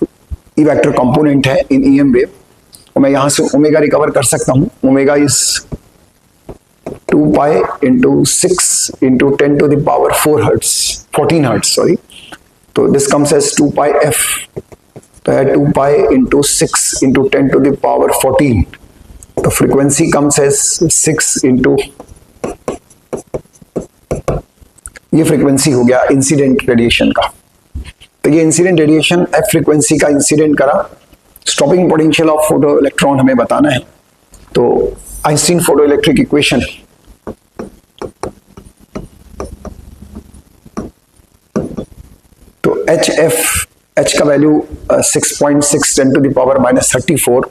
E vector component है इन ईएम वेव, और मैं यहां से ओमेगा रिकवर कर सकता हूं। Omega is 2 pi into 6 into 10 to the power 14 hertz sorry, तो this comes as 2 pi F, तो है 2 pi into 6 into 10 to the power 14, तो फ्रीक्वेंसी कम्स एज 6 इंटू, ये फ्रीक्वेंसी हो गया इंसिडेंट रेडिएशन का। तो ये इंसिडेंट रेडिएशन एफ फ्रीक्वेंसी का इंसिडेंट करा, stopping potential of photoelectron हमें बताना है। तो आइंस्टीन फोटो इलेक्ट्रिक इक्वेशन, तो एच का वैल्यू 6.6 10 टू द पावर -34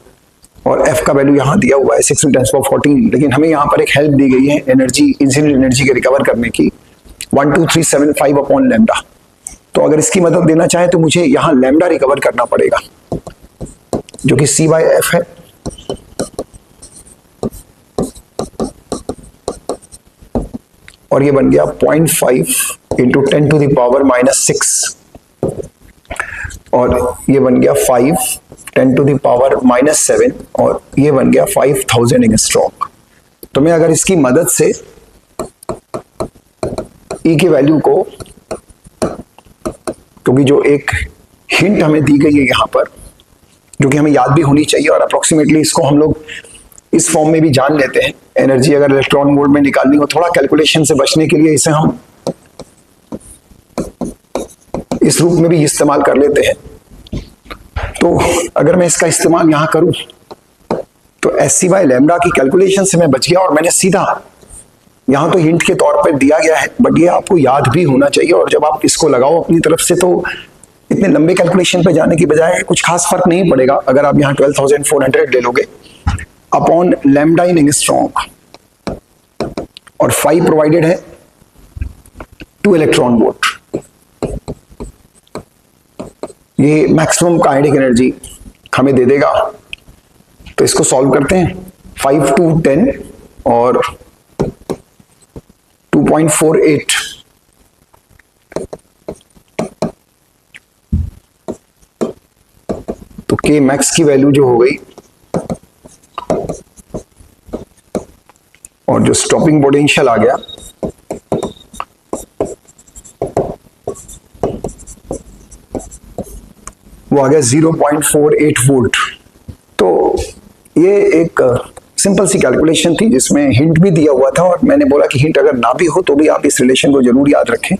और एफ का वैल्यू यहां दिया हुआ है 6 × 10⁻14, लेकिन हमें यहां पर एक हेल्प दी गई है एनर्जी, इंसिडेंट एनर्जी के रिकवर करने की 12375 अपॉन लैम्डा। तो अगर इसकी मदद देना चाहे तो मुझे यहां लैम्डा रिकवर करना पड़ेगा जो कि C/F है, और ये बन गया 0.5 इंटू 10 टू द पावर -6 और ये बन गया 5 10 टू द पावर -7 और ये बन गया 5000 एंगस्ट्रॉम। तो मैं अगर इसकी मदद से ई की वैल्यू को, क्योंकि जो एक हिंट हमें दी गई है यहाँ पर जो कि हमें याद भी होनी चाहिए और अप्रोक्सीमेटली इसको हम लोग इस फॉर्म में भी जान लेते हैं, एनर्जी अगर इलेक्ट्रॉन मोड में निकालनी हो, थोड़ा कैलकुलेशन से बचने के लिए इसे हम इस रूप में भी इस्तेमाल कर लेते हैं। तो अगर मैं इसका इस्तेमाल यहां करूं तो SC/λ की कैलकुलेशन से मैं बच गया और मैंने सीधा यहां तो हिंट के तौर पर दिया गया है, बट ये आपको याद भी होना चाहिए और जब आप इसको लगाओ अपनी तरफ से तो इतने लंबे कैलकुलेशन पे जाने की बजाय कुछ खास फर्क नहीं पड़ेगा। अगर आप यहाँ 12,400 ले लोगे अपॉन लैम्डा इन एंगस्ट्रॉम और 5 प्रोवाइडेड है 2 इलेक्ट्रॉन वोल्ट, ये मैक्सिमम काइनेटिक एनर्जी हमें दे देगा। तो इसको सॉल्व करते हैं, 5 to 10 और 2.48, तो K मैक्स की वैल्यू जो हो गई और जो स्टॉपिंग पोटेंशियल आ गया वो आ गया 0.48 वोल्ट। तो ये एक सिंपल सी कैलकुलेशन थी जिसमें हिंट भी दिया हुआ था और मैंने बोला कि हिंट अगर ना भी हो तो भी आप इस रिलेशन को जरूर याद रखें।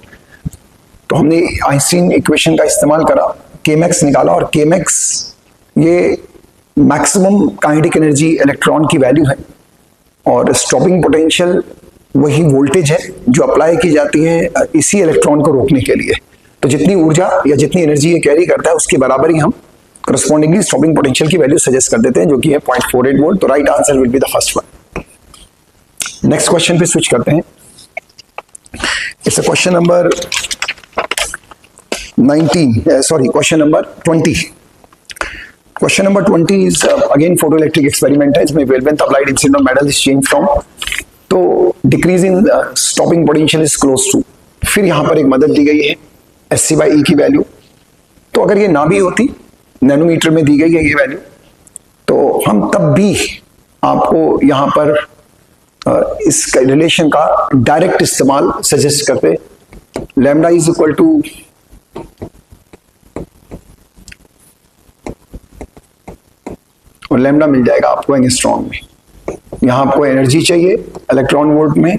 तो हमने आइंस्टीन इक्वेशन का इस्तेमाल करा, K मैक्स निकाला और K मैक्स ये मैक्सिमम काइनेटिक एनर्जी इलेक्ट्रॉन की वैल्यू है और स्टॉपिंग पोटेंशियल वही वोल्टेज है जो अप्लाई की जाती है इसी इलेक्ट्रॉन को रोकने के लिए। तो जितनी ऊर्जा या जितनी एनर्जी ये कैरी करता है उसके बराबर ही हम करस्पॉन्डिंगली स्टॉपिंग पोटेंशियल की वैल्यू सजेस्ट कर देते हैं जो कि है 0.48 वोल्ट। तो right answer will be the first one. Next question पे स्विच करते हैं। It's question number 20। Question number 20 is again photoelectric experiment है, इसमें wavelength applied incident metal is change from, तो decrease in stopping potential is close to, फिर यहां पर एक मदद दी गई है SC/E की वैल्यू। तो अगर ये ना भी होती, नैनोमीटर में दी गई है ये वैल्यू, तो हम तब भी आपको यहां पर इस रिलेशन का डायरेक्ट इस्तेमाल सजेस्ट करते। लैम्डा इज इक्वल टू और लैम्डा मिल जाएगा आपको एंगस्ट्रॉम में। यहां आपको एनर्जी चाहिए इलेक्ट्रॉन वोल्ट में,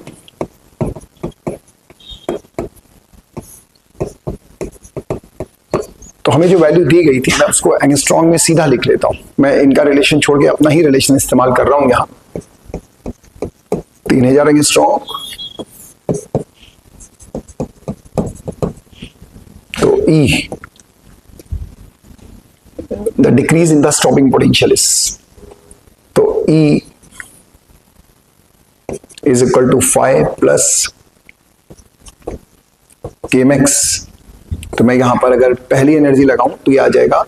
तो हमें जो वैल्यू दी गई थी मैं उसको एंगस्ट्रॉम में सीधा लिख लेता हूं। मैं इनका रिलेशन छोड़ के अपना ही रिलेशन इस्तेमाल कर रहा हूं यहां। 3000 एंगस्ट्रॉम, तो E the decrease in the stopping potential is E is equal to five plus kmax। तो मैं यहां पर अगर पहली एनर्जी लगाऊं तो ये आ जाएगा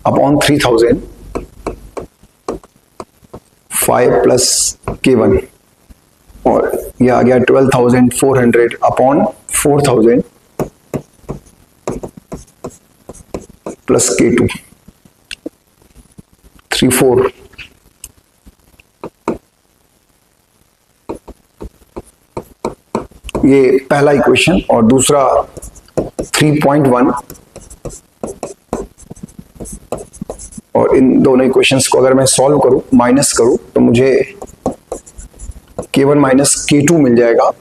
अपॉन 3000 5 प्लस k1, और ये आ गया 12,400 अपॉन 4,000 प्लस k2 34। ये पहला इक्वेशन, और दूसरा 3.1, और इन दोनों इक्वेशंस को अगर मैं सॉल्व करूं, माइनस करूं, तो मुझे k1 माइनस k2 मिल जाएगा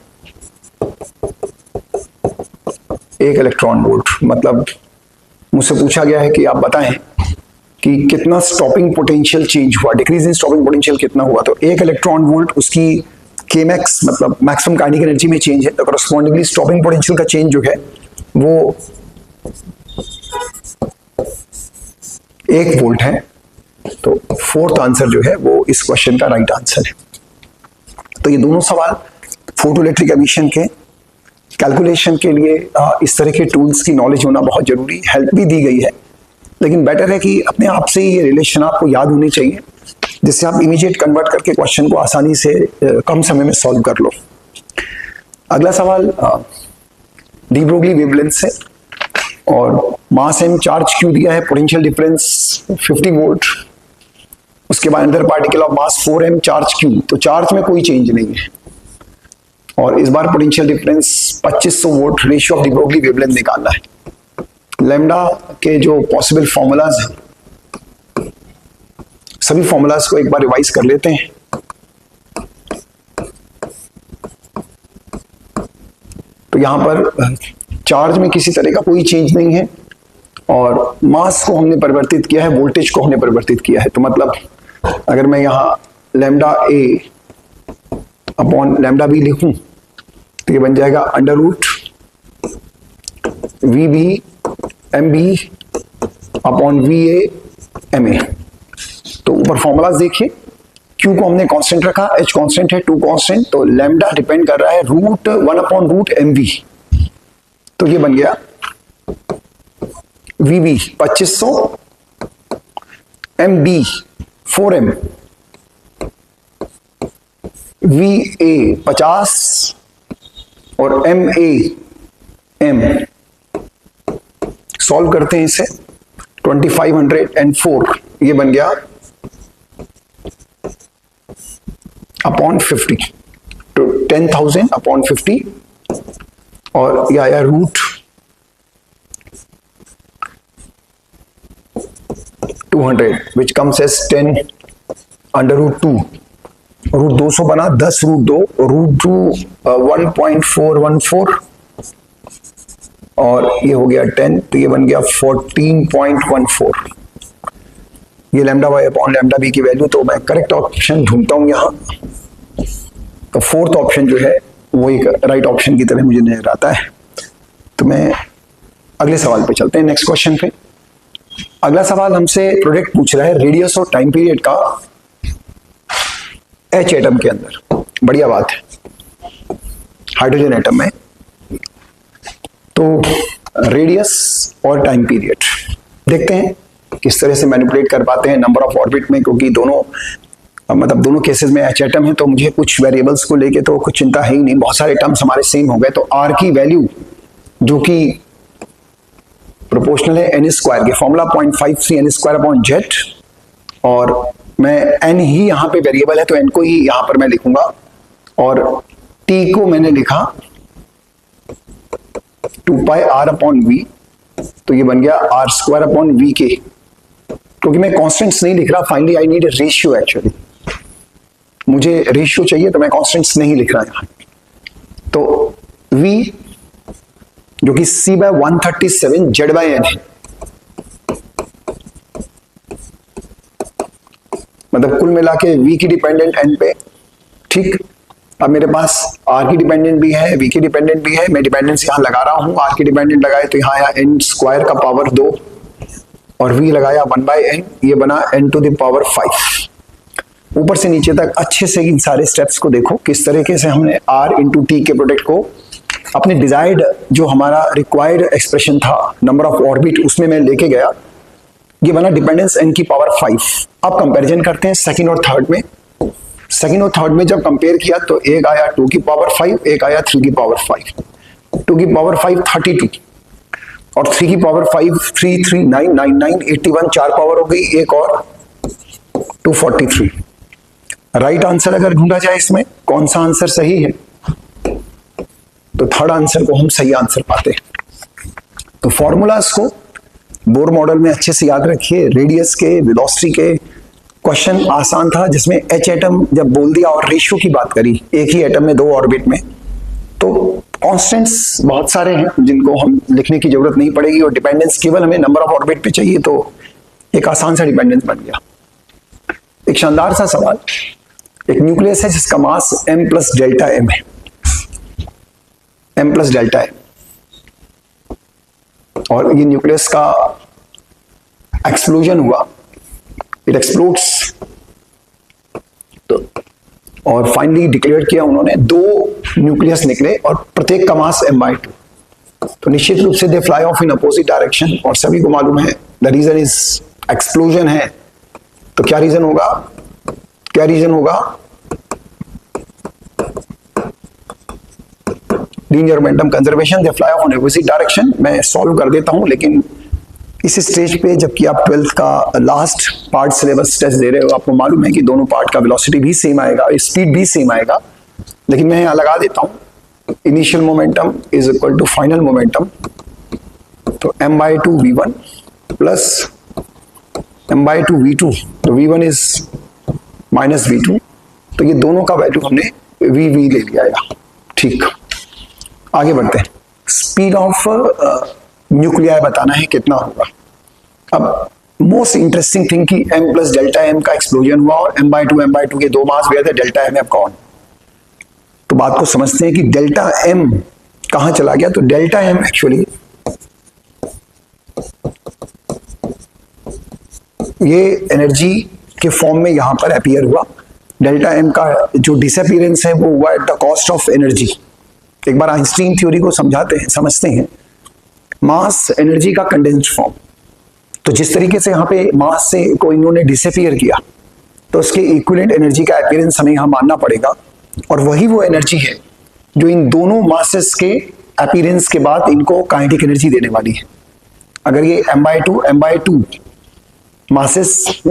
1 इलेक्ट्रॉन वोल्ट। मतलब मुझसे पूछा गया है कि आप बताएं कि कितना स्टॉपिंग पोटेंशियल चेंज हुआ, डिक्रीज इन स्टॉपिंग पोटेंशियल कितना हुआ। तो 1 इलेक्ट्रॉन वोल्ट उसकी kmax मतलब मैक्सिमम काइनेटिक एनर्जी में चेंज है, तो करस्पॉन्डिंगली स्टॉपिंग पोटेंशियल का चेंज जो है वो 1 वोल्ट है। तो फोर्थ आंसर जो है वो इस क्वेश्चन का राइट आंसर है। तो ये दोनों सवाल फोटोइलेक्ट्रिक एमिशन के कैलकुलेशन के लिए इस तरह के टूल्स की नॉलेज होना बहुत जरूरी, हेल्प भी दी गई है, लेकिन बेटर है कि अपने आप से ये रिलेशन आपको याद होने चाहिए, जिससे आप इमीडिएट कन्वर्ट करके क्वेश्चन को आसानी से कम समय में सॉल्व कर लो। अगला सवाल डी ब्रोगली वेवलेंथ से, और मास m चार्ज क्यू दिया है, पोटेंशियल डिफरेंस 50 वोल्ट, उसके बाद अंदर particle of mass 4m charge q, तो चार्ज में कोई चेंज नहीं है, और इस बार potential difference 2500 volt, ratio of de Broglie wavelength निकालना है। लैम्डा के जो पॉसिबल फॉर्मूलाज हैं, सभी फॉर्मूलाज को एक बार रिवाइज कर लेते हैं। तो यहां पर चार्ज में किसी तरह का कोई चेंज नहीं है, और मास को हमने परिवर्तित किया है, वोल्टेज को हमने परिवर्तित किया है। तो मतलब अगर मैं यहां lambda A upon lambda B लिखूं तो ये बन जाएगा under root V B M B upon V A M A. तो ऊपर फॉर्मूलाज देखिए, Q को हमने कांस्टेंट रखा, H कांस्टेंट है, 2 कांस्टेंट, तो लैम्डा डिपेंड कर रहा है root 1 upon root M V. तो ये बन गया V B 2500, M B 4m, V A 50 और एम ए एम। सॉल्व करते हैं इसे, 2504 ये बन गया अपॉन 50, तो 10,000 अपॉन 50, और यह आया root 200 which comes as 10 under root 2। Root 200 बना 10 रूट 2, रूट 2 1.414, और ये हो गया 10, तो ये बन गया 14.14। ये lambda Y upon lambda B की वैल्यू। तो मैं करेक्ट ऑप्शन ढूंढता हूं यहां, तो फोर्थ ऑप्शन जो है वो एक राइट ऑप्शन की तरह मुझे नजर आता है। तो मैं अगले सवाल पे चलते हैं, नेक्स्ट क्वेश्चन पे। अगला सवाल हमसे प्रोडक्ट पूछ रहा है रेडियस और टाइम पीरियड का H एटम के अंदर। बढ़िया बात है, हाइड्रोजन एटम में। तो रेडियस और टाइम पीरियड देखते हैं किस तरह से मैनिपुलेट कर पाते हैं नंबर ऑफ ऑर्बिट में, क्योंकि दोनों मतलब दोनों केसेस में H एटम है, तो मुझे कुछ वेरिएबल्स को लेके तो कुछ चिंता है ही नहीं, बहुत सारे टर्म्स हमारे सेम हो गए। तो R की वैल्यू जो कि प्रोपोर्शनल है n स्क्वायर के, formula 0.53 n square upon Z, और मैं n ही यहाँ पे वेरिएबल है तो n को ही यहाँ पर मैं लिखूंगा, और t को मैंने लिखा 2 पाई r अपॉन v, तो ये बन गया r स्क्वायर अपॉन v के। क्योंकि मैं कॉन्स्टेंट्स नहीं लिख रहा, finally I need a ratio, actually मुझे रेशियो चाहिए, तो मैं कॉन्स्टेंट्स नहीं लिख रहा यहां। तो v जो कि c/137 z/n है, मतलब कुल मिला के v की डिपेंडेंट n पे, ठीक। अब मेरे पास r की डिपेंडेंट भी है, v की डिपेंडेंट भी है, मैं डिपेंडेंस यहां लगा रहा हूं, r की डिपेंडेंट लगाए तो यहां आया n स्क्वायर का पावर 2, और v लगाया 1/n, ये बना n टू द पावर 5। ऊपर से नीचे तक अच्छे से इन सारे स्टेप्स को देखो किस तरीके से हमने r इंटू टी के प्रोडक्ट को अपने डिजायर्ड जो हमारा रिक्वायर्ड एक्सप्रेशन था नंबर ऑफ ऑर्बिट उसमें मैं लेके गया। ये बना डिपेंडेंस n की पावर 5। अब कंपैरिजन करते हैं सेकंड और थर्ड में। सेकंड और थर्ड में जब कंपेयर किया तो एक आया 2 की पावर 5, एक आया 3 की पावर 5। 2 की पावर 5 32 और 3 की पावर 5 3 3 9 9 9 81, 4 पावर हो गई, एक और 243। राइट आंसर अगर ढूंढा जाए इसमें कौन सा आंसर सही है तो थर्ड आंसर को हम सही आंसर पाते हैं। तो फॉर्मूलाज को बोर मॉडल में अच्छे से याद रखिए। रेडियस के, वेलोसिटी के क्वेश्चन आसान था जिसमें एच एटम जब बोल दिया और रेशियो की बात करी, एक ही एटम में 2 ऑर्बिट में, तो कांस्टेंट्स बहुत सारे हैं जिनको हम लिखने की जरूरत नहीं पड़ेगी और डिपेंडेंस केवल हमें नंबर ऑफ ऑर्बिट पे चाहिए, तो एक आसान सा डिपेंडेंस बन गया। एक शानदार सा सवाल, एक न्यूक्लियस है जिसका मास m प्लस डेल्टा m है, m प्लस डेल्टा m, और ये न्यूक्लियस का एक्सप्लोजन हुआ, इट एक्सप्लोड्स, तो और फाइनली डिक्लेयर किया उन्होंने 2 न्यूक्लियस निकले और प्रत्येक का मास m/2। तो निश्चित रूप से they fly of in opposite direction और सभी को मालूम है द रीजन इज एक्सप्लोजन है। तो क्या रीजन होगा, क्या रीजन होगा, linear momentum conservation, they fly of in opposite direction. मैं सॉल्व कर देता हूं, लेकिन इस स्टेज पे जबकि आप 12th का लास्ट पार्ट सिलेबस टेस्ट दे रहे हो, आपको मालूम है कि दोनों पार्ट का वेलोसिटी भी सेम आएगा, स्पीड भी सेम आएगा, लेकिन मैं यहां लगा देता हूं initial momentum is equal to final momentum. तो m/2 v1 plus m/2 v2, तो v1 इज माइनस v2, तो ये दोनों का वैल्यू हमने v ले लिया यार। ठीक, आगे बढ़ते हैं। स्पीड ऑफ न्यूक्लियाई बताना है कितना होगा। अब मोस्ट इंटरेस्टिंग थिंग कि m प्लस डेल्टा m का एक्सप्लोजन हुआ और m/2 के 2 मास गए थे, डेल्टा m अब कौन। तो बात को समझते हैं कि डेल्टा m कहां चला गया। तो डेल्टा m एक्चुअली ये एनर्जी के फॉर्म में यहां पर अपीयर हुआ। डेल्टा m का जो डिसअपीयरेंस है वो हुआ at the cost of energy. एक बार आइंस्टीन थ्योरी को समझते हैं, मास एनर्जी का कंडेंस्ड फॉर्म। तो जिस तरीके से यहाँ पे मास से को इन्होंने डिसअपीयर किया, तो उसके इक्विवेलेंट एनर्जी का अपीयरेंस हमें यहाँ मानना पड़ेगा, और वही वो एनर्जी है जो इन दोनों मासेस के अपीयरेंस के बाद इनको काइनेटिक एनर्जी देने वाली है। अगर ये m/2 मासेस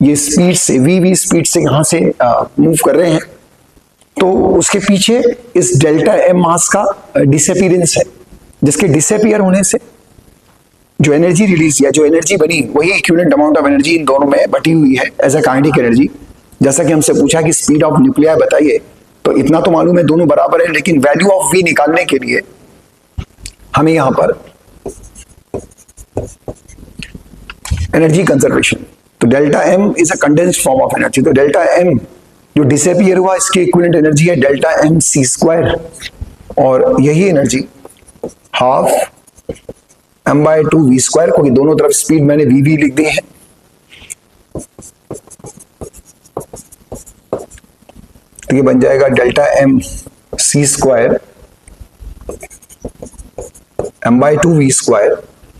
ये स्पीड से v स्पीड से यहाँ से मूव कर रहे हैं, तो उसके पीछे इस डेल्टा m मास का डिसअपीयरेंस है, जिसके डिसअपीयर होने से जो एनर्जी रिलीज या जो एनर्जी बनी वही equivalent amount of energy in दोनों में बटी हुई है एज अ काइनेटिक एनर्जी। जैसा कि हमसे पूछा कि स्पीड ऑफ न्यूक्लियाई बताइए, तो इतना तो मालूम है दोनों बराबर है, लेकिन वैल्यू ऑफ v निकालने के लिए हमें यहां पर एनर्जी कंजर्वेशन, तो delta m is a condensed form of energy. तो डेल्टा m जो डिसअपीयर हुआ इसकी इक्विवेलेंट एनर्जी है डेल्टा m(c²), और यही एनर्जी हाफ m/2 v², क्योंकि दोनों तरफ स्पीड मैंने v लिख दी है। तो ये बन जाएगा डेल्टा m(c²) m/2 v²,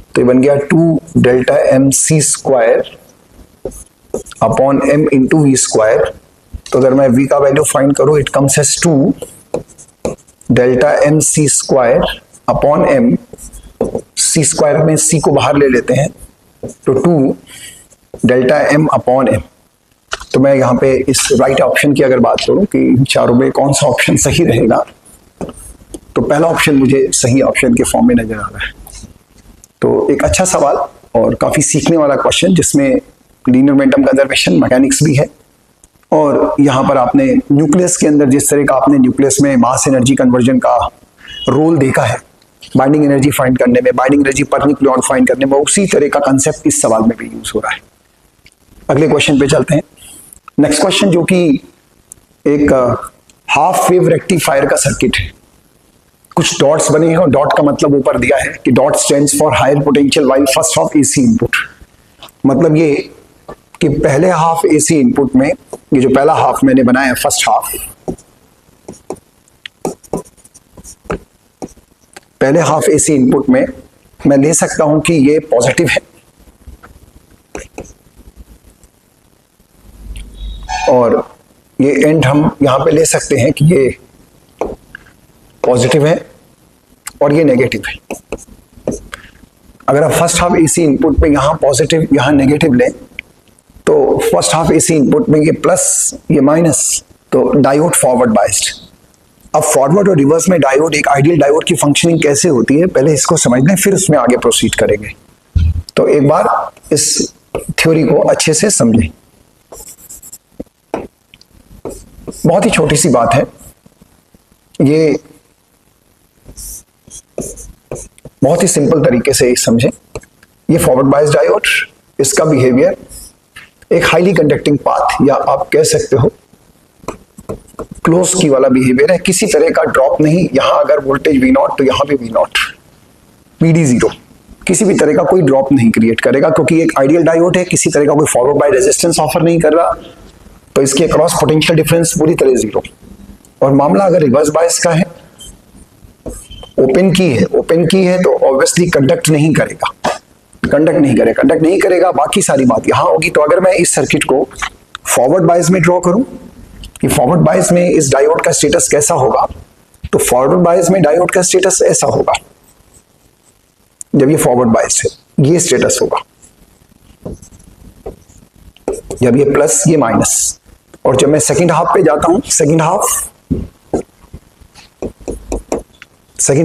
तो ये बन गया 2 delta m(c²) upon m into v²। तो अगर मैं v का वैल्यू फाइंड करूं, it comes as 2 delta m(c²) upon m, c² में c को बाहर ले लेते हैं, तो 2 डेल्टा m अपॉन m। तो मैं यहाँ पे इस राइट ऑप्शन की अगर बात करूं कि इन चारों में कौन सा ऑप्शन सही रहेगा, तो पहला ऑप्शन मुझे सही ऑप्शन के फॉर्म में नजर आ रहा है। तो एक अच्छा सवाल और काफी सीखने वाला क्वेश्चन, जिसमें लीनियर मोमेंटम कंजर्वेशन, मैकेनिक्स भी है, और यहाँ पर आपने न्यूक्लियस के अंदर जिस तरह का आपने न्यूक्लियस में मास एनर्जी कन्वर्जन का रोल देखा है बाइंडिंग एनर्जी फाइंड करने में, बाइंडिंग एनर्जी पर न्यूक्लियॉन फाइंड करने में, उसी तरह का कंसेप्ट इस सवाल में भी यूज हो रहा है। अगले क्वेश्चन पे चलते हैं। नेक्स्ट क्वेश्चन जो कि एक हाफ वेव रेक्टिफायर का सर्किट है। कुछ डॉट्स बने हैं और डॉट का मतलब ऊपर दिया है कि dot stands for higher potential while first of AC input. मतलब ये कि पहले हाफ एसी इनपुट में, ये जो पहला हाफ मैंने बनाया फर्स्ट हाफ, पहले हाफ एसी इनपुट में मैं ले सकता हूं कि ये पॉजिटिव है और ये एंड हम यहां पे ले सकते हैं कि ये पॉजिटिव है और ये नेगेटिव है। अगर आप फर्स्ट हाफ एसी इनपुट में यहां पॉजिटिव यहां नेगेटिव लें तो फर्स्ट हाफ एसी इनपुट में ये प्लस ये माइनस, तो डायोड फॉरवर्ड बाइस्ड। अब फॉरवर्ड और रिवर्स में डायोड, एक आइडियल डायोड की फंक्शनिंग कैसे होती है पहले इसको समझ लें, फिर उसमें आगे प्रोसीड करेंगे। तो एक बार इस थ्योरी को अच्छे से समझें। बहुत ही छोटी सी बात है, ये बहुत ही सिंपल तरीके से समझें। ये फॉरवर्ड बायस डायोड, इसका बिहेवियर एक हाईली कंडक्टिंग पाथ या आप कह सकते हो क्लोज की वाला बिहेवियर है, किसी तरह का ड्रॉप नहीं। यहां अगर वोल्टेज V0 तो यहां भी V0, PD 0, किसी भी तरह का कोई ड्रॉप नहीं क्रिएट करेगा क्योंकि एक आइडियल डायोड है, किसी तरह का कोई फॉरवर्ड बाय रेजिस्टेंस ऑफर नहीं कर रहा, तो इसके अक्रॉस पोटेंशियल डिफरेंस पूरी तरह 0। और मामला अगर रिवर्स बायस का है, ओपन की है तो ऑब्वियसली कंडक्ट नहीं करेगा, बाकी सारी बात यहां होगी। तो अगर मैं इस सर्किट को फॉरवर्ड बायस में ड्रॉ करूं कि फॉरवर्ड बायस में इस डायोड का स्टेटस कैसा होगा, तो फॉरवर्ड बायस में डायोड का स्टेटस ऐसा होगा। जब ये फॉरवर्ड बायस है ये स्टेटस होगा, जब ये प्लस ये माइनस। और जब मैं सेकंड हाफ पे जाता हूं, सेकंड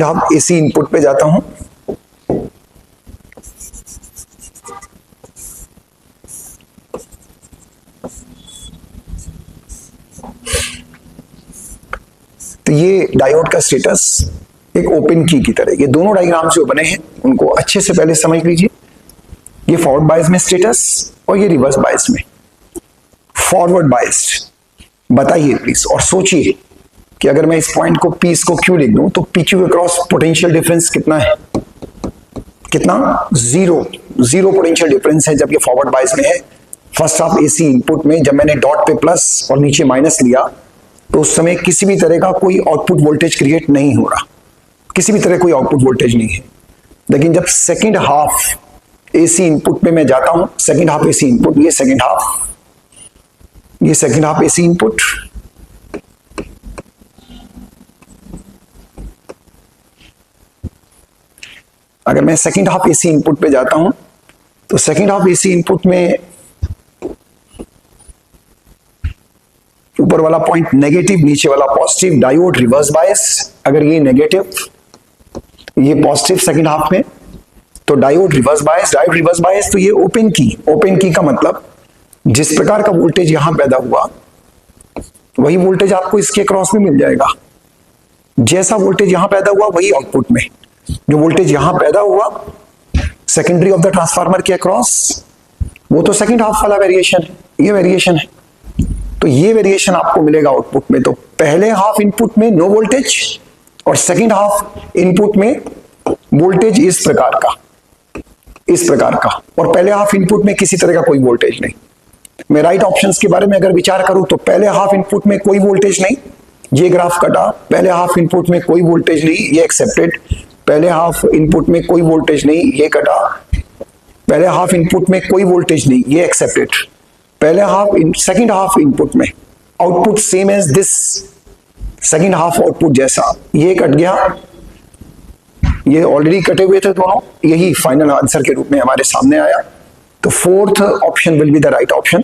हाफ एसी इनपुट पे जाता हूं, तो ये डायोड का स्टेटस एक ओपन की तरह, ये दोनों डायग्राम जो बने हैं उनको अच्छे से पहले समझ लीजिए। ये फॉरवर्ड बायस में स्टेटस और ये रिवर्स बायस में। फॉरवर्ड बायस्ड बताइए प्लीज और सोचिए कि अगर मैं इस पॉइंट को P को Q लिख दूं तो PQ के क्रॉस पोटेंशियल डिफरेंस कितना है? कितना? 0 पोटेंशियल डिफरेंस है जब ये फॉरवर्ड बायस में है। फर्स्ट हाफ एसी इनपुट में जब मैंने डॉट पे प्लस और नीचे माइनस लिया तो उस समय किसी भी तरह का कोई आउटपुट वोल्टेज क्रिएट नहीं हो रहा, किसी भी तरह कोई आउटपुट वोल्टेज नहीं है। लेकिन जब सेकेंड हाफ एसी इनपुट में मैं जाता हूं, सेकेंड हाफ एसी इनपुट, ये सेकेंड हाफ एसी इनपुट, अगर मैं सेकेंड हाफ एसी इनपुट पे जाता हूं तो सेकेंड हाफ एसी इनपुट में ऊपर वाला पॉइंट नेगेटिव, नीचे वाला पॉजिटिव, डायोड रिवर्स बायस। अगर ये नेगेटिव ये पॉजिटिव सेकेंड हाफ में, तो डायोड रिवर्स बायस, तो ये ओपन की का मतलब जिस प्रकार का वोल्टेज यहां पैदा हुआ वही वोल्टेज आपको इसके क्रॉस में मिल जाएगा। जैसा वोल्टेज यहां पैदा हुआ वही आउटपुट में, जो वोल्टेज यहां पैदा हुआ सेकेंडरी ऑफ द ट्रांसफार्मर के अक्रॉस, वो तो सेकेंड हाफ वाला वेरिएशन है, ये वेरिएशन है। तो ये वेरिएशन आपको मिलेगा आउटपुट में। तो पहले हाफ इनपुट में नो वोल्टेज और सेकेंड हाफ इनपुट में वोल्टेज इस प्रकार का, और पहले हाफ इनपुट में किसी तरह का कोई वोल्टेज नहीं। मैं राइट ऑप्शंस के बारे में अगर विचार करूं तो पहले हाफ इनपुट में कोई वोल्टेज नहीं, ये ग्राफ कटा। पहले हाफ इनपुट में कोई वोल्टेज नहीं, ये एक्सेप्टेड। पहले हाफ इनपुट में कोई वोल्टेज नहीं, ये कटा। पहले हाफ इनपुट में कोई वोल्टेज नहीं, ये एक्सेप्टेड। पहले सेकेंड हाफ इनपुट में output same as this, second half output जैसा, ये कट गया, ये ऑलरेडी कटे हुए थे दोनों, यही फाइनल आंसर के रूप में हमारे सामने आया। तो fourth option will be the right option.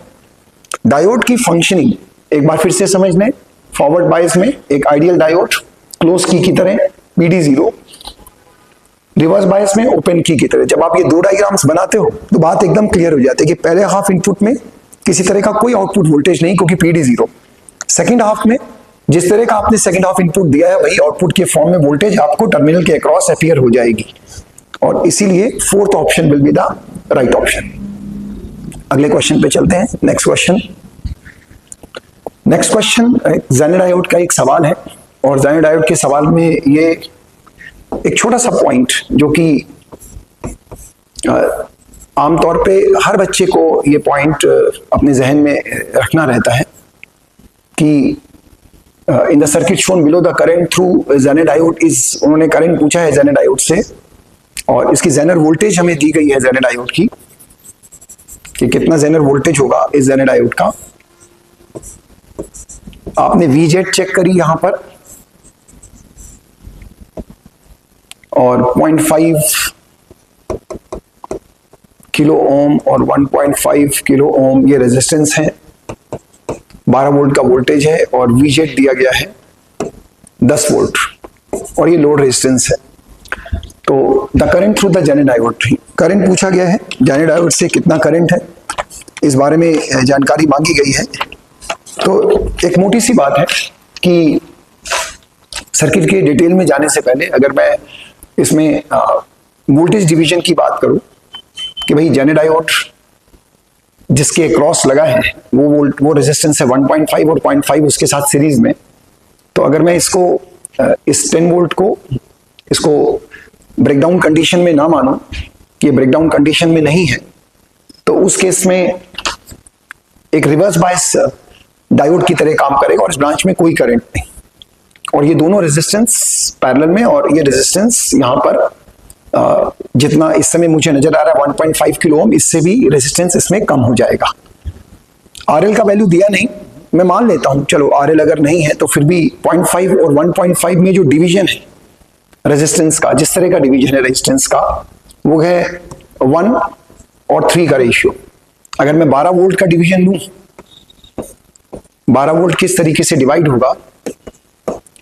Diode की फंक्शनिंग एक बार फिर से समझ लें। फॉरवर्ड बायस में एक आइडियल डायोड क्लोज की तरह PD 0, रिवर्स बायस में ओपन की तरह। जब आप ये दो डायग्राम्स बनाते हो तो बात एकदम क्लियर हो जाती है कि पहले हाफ इनपुट में किसी तरह का कोई आउटपुट वोल्टेज नहीं क्योंकि PD 0। सेकेंड हाफ में जिस तरह का आपने सेकेंड हाफ इनपुट दिया है वही आउटपुट के फॉर्म में वोल्टेज आपको टर्मिनल के अक्रॉस अपीयर हो जाएगी, और इसीलिए fourth option will be the right option. अगले क्वेश्चन पे चलते हैं। नेक्स्ट क्वेश्चन ज़ेनर डायोड का एक सवाल है, और ज़ेनर डायोड के सवाल में ये एक छोटा सा पॉइंट जो कि आमतौर पे हर बच्चे को ये पॉइंट अपने जहन में रखना रहता है कि in the circuit shown below the current through zener diode is, उन्होंने करंट पूछा है जेनर डायोड से और इसकी जेनर वोल्टेज हमें दी गई है जेनर डायोड की कि कितना जेनर वोल्टेज होगा इस जेनर डायोड का। आपने VZ चेक करी यहां पर और 0.5 किलो ओम और 1.5 किलो ओम ये रेजिस्टेंस है, 12 वोल्ट का वोल्टेज है और VZ दिया गया है 10 वोल्ट और ये लोड रेजिस्टेंस है। तो the current through the zener diode, current पूछा गया है, जेनर डायोड से कितना करंट है इस बारे में जानकारी मांगी गई है। तो एक मोटी सी बात है कि सर्किट के डिटेल में जाने से पहले अगर मैं इसमें वोल्टेज डिवीजन की बात करूं कि भाई जेनर डायोड जिसके क्रॉस लगा है वो रेजिस्टेंस है 1.5 और 0.5 उसके साथ सीरीज में। तो अगर मैं इसको इस 10 वोल्ट को इसको ब्रेकडाउन कंडीशन में ना मानूं, ये ब्रेकडाउन कंडीशन में नहीं है, तो उस केस में एक रिवर्स बायस डायोड की तरह काम करेगा और इस ब्रांच में कोई करंट नहीं और ये दोनों रेजिस्टेंस पैरेलल में और ये रेजिस्टेंस यहाँ पर जितना इस समय मुझे नजर आ रहा है 1.5 किलो ओम, इससे भी रेजिस्टेंस इसमें कम हो जाएगा। RL का वैल्यू दिया नहीं, मैं मान लेता हूं चलो RL अगर नहीं है तो फिर भी 0.5 और 1.5 में जो डिवीजन है रेजिस्टेंस का, जिस तरह का डिवीजन है रेजिस्टेंस का वो है 1 और 3 का रेशियो। अगर मैं 12 वोल्ट का डिवीजन लूं, 12 वोल्ट किस तरीके से डिवाइड होगा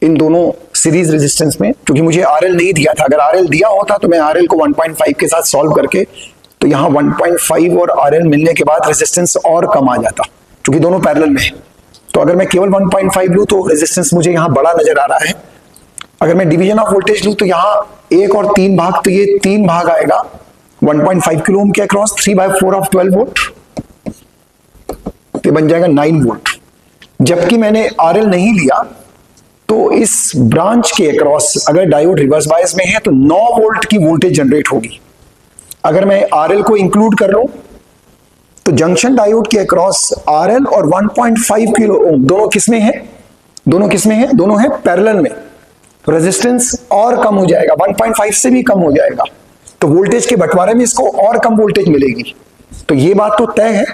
इन दोनों सीरीज रेजिस्टेंस में, क्योंकि मुझे RL नहीं दिया था, अगर RL दिया होता तो मैं RL को 1.5 के साथ सॉल्व करके तो यहाँ 1.5 और RL मिलने के बाद रेजिस्टेंस और कम आ जाता क्योंकि दोनों पैरेलल में है। तो अगर मैं केवल 1.5 लूं तो रेजिस्टेंस मुझे यहाँ बड़ा नजर आ रहा है। अगर मैं डिवीजन ऑफ वोल्टेज लूं तो यहाँ 1 और 3 भाग, तो ये 3 भाग आएगा 1.5 किलो ओम के अक्रॉस 3/4 ऑफ 12 वोल्ट, तो बन जाएगा 9 वोल्ट। जबकि मैंने RL नहीं लिया तो इस ब्रांच के अक्रॉस अगर डायोड रिवर्स बायस में है तो 9 वोल्ट की वोल्टेज जनरेट होगी। अगर मैं RL को इंक्लूड कर लूं तो जंक्शन डायोड के अक्रॉस RL और 1.5 किलो ओम दोनों किसमें है, दोनों है पैरेलल में, तो रेजिस्टेंस और कम हो जाएगा, 1.5 से भी कम हो जाएगा, तो वोल्टेज के बंटवारे में इसको और कम वोल्टेज मिलेगी। तो ये बात तो तय है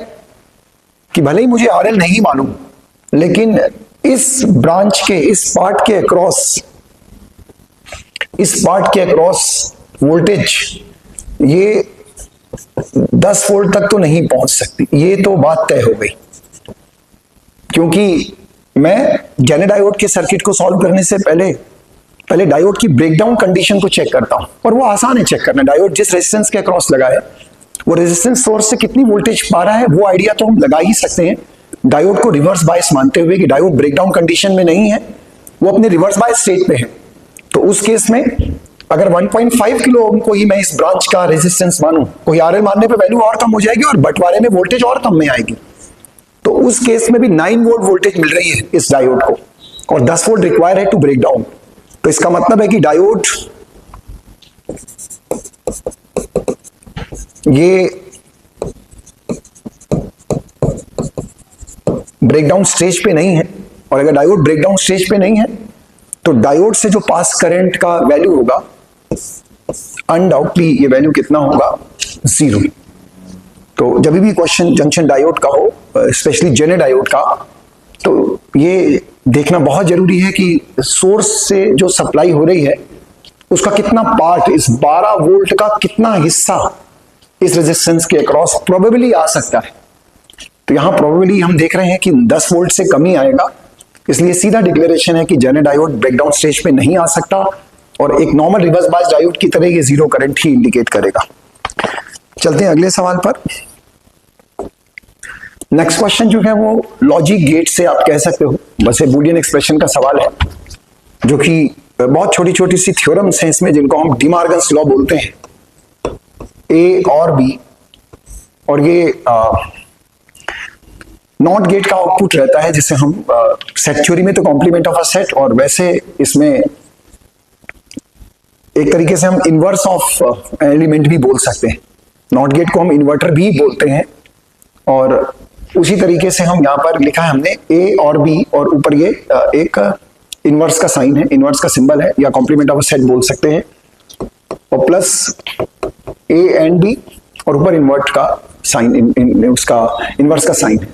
कि भले ही मुझे RL नहीं मालूम लेकिन इस ब्रांच के इस पार्ट के अक्रॉस वोल्टेज ये 10 वोल्ट तक तो नहीं पहुंच सकती, ये तो बात तय हो गई। क्योंकि मैं जेनर डायोड के सर्किट को सॉल्व करने से पहले डायोड की ब्रेकडाउन कंडीशन को चेक करता हूं और वो आसान है चेक करना। डायोड जिस रेजिस्टेंस के अक्रॉस लगा है वो रेजिस्टेंस सोर्स से कितनी वोल्टेज पा रहा है वो आइडिया तो हम लगा ही सकते हैं, डायोड को रिवर्स बायस मानते हुए कि डायोड ब्रेकडाउन कंडीशन में नहीं है, वो अपने रिवर्स बायस स्टेट पे है। तो उस केस में अगर 1.5 किलो ओम को ही मैं इस ब्रांच का रेजिस्टेंस मानूं, कोई RL मानने पे वैल्यू और कम हो जाएगी और बंटवारे में वोल्टेज और कम में आएगी। तो उस केस में भी 9 वोल्ट वोल्टेज मिल रही है इस डायोड को और 10 वोल्ट रिक्वायर है टू ब्रेक डाउन। तो इसका मतलब है कि डायोड ये ब्रेकडाउन स्टेज पे नहीं है, और अगर डायोड ब्रेकडाउन स्टेज पे नहीं है तो डायोड से जो पास करंट का वैल्यू होगा अनडाउटली ये वैल्यू कितना होगा, 0। तो जब भी क्वेश्चन जंक्शन डायोड का हो, स्पेशली जेनर डायोड का, तो ये देखना बहुत जरूरी है कि सोर्स से जो सप्लाई हो रही है उसका कितना पार्ट, इस 12 वोल्ट का कितना हिस्सा इस रेजिस्टेंस के अक्रॉस प्रोबेबली आ सकता है। तो यहां प्रोबेबली हम देख रहे हैं कि 10 वोल्ट से कम ही आएगा, इसलिए सीधा डिक्लेरेशन है कि जेनर डायोड ब्रेकडाउन स्टेज पे नहीं आ सकता और एक नॉर्मल रिवर्स बायस डायोड की तरह ये 0 करंट ही इंडिकेट करेगा। चलते हैं अगले सवाल पर। नेक्स्ट क्वेश्चन जो है वो लॉजिक गेट से आप कह सकते हो, बस ये बूलियन एक्सप्रेशन का सवाल है जो कि बहुत छोटी छोटी सी थ्योरम्स हैं इसमें जिनको हम डी मॉर्गन्स लॉ बोलते हैं, ए और बी, और ये नॉट गेट का आउटपुट रहता है जिसे हम सेट थ्योरी में तो कॉम्प्लीमेंट ऑफ अ सेट, और वैसे इसमें एक तरीके से हम इनवर्स ऑफ एलिमेंट भी बोल सकते हैं। नॉट गेट को हम इन्वर्टर भी बोलते हैं। और उसी तरीके से हम यहाँ पर लिखा है हमने ए और बी, और ऊपर ये एक इनवर्स का साइन है, इनवर्स का सिंबल है, या कॉम्प्लीमेंट ऑफ सेट बोल सकते हैं, और प्लस ए एंड बी, और ऊपर इन्वर्ट का साइन, उसका इनवर्स का साइन है।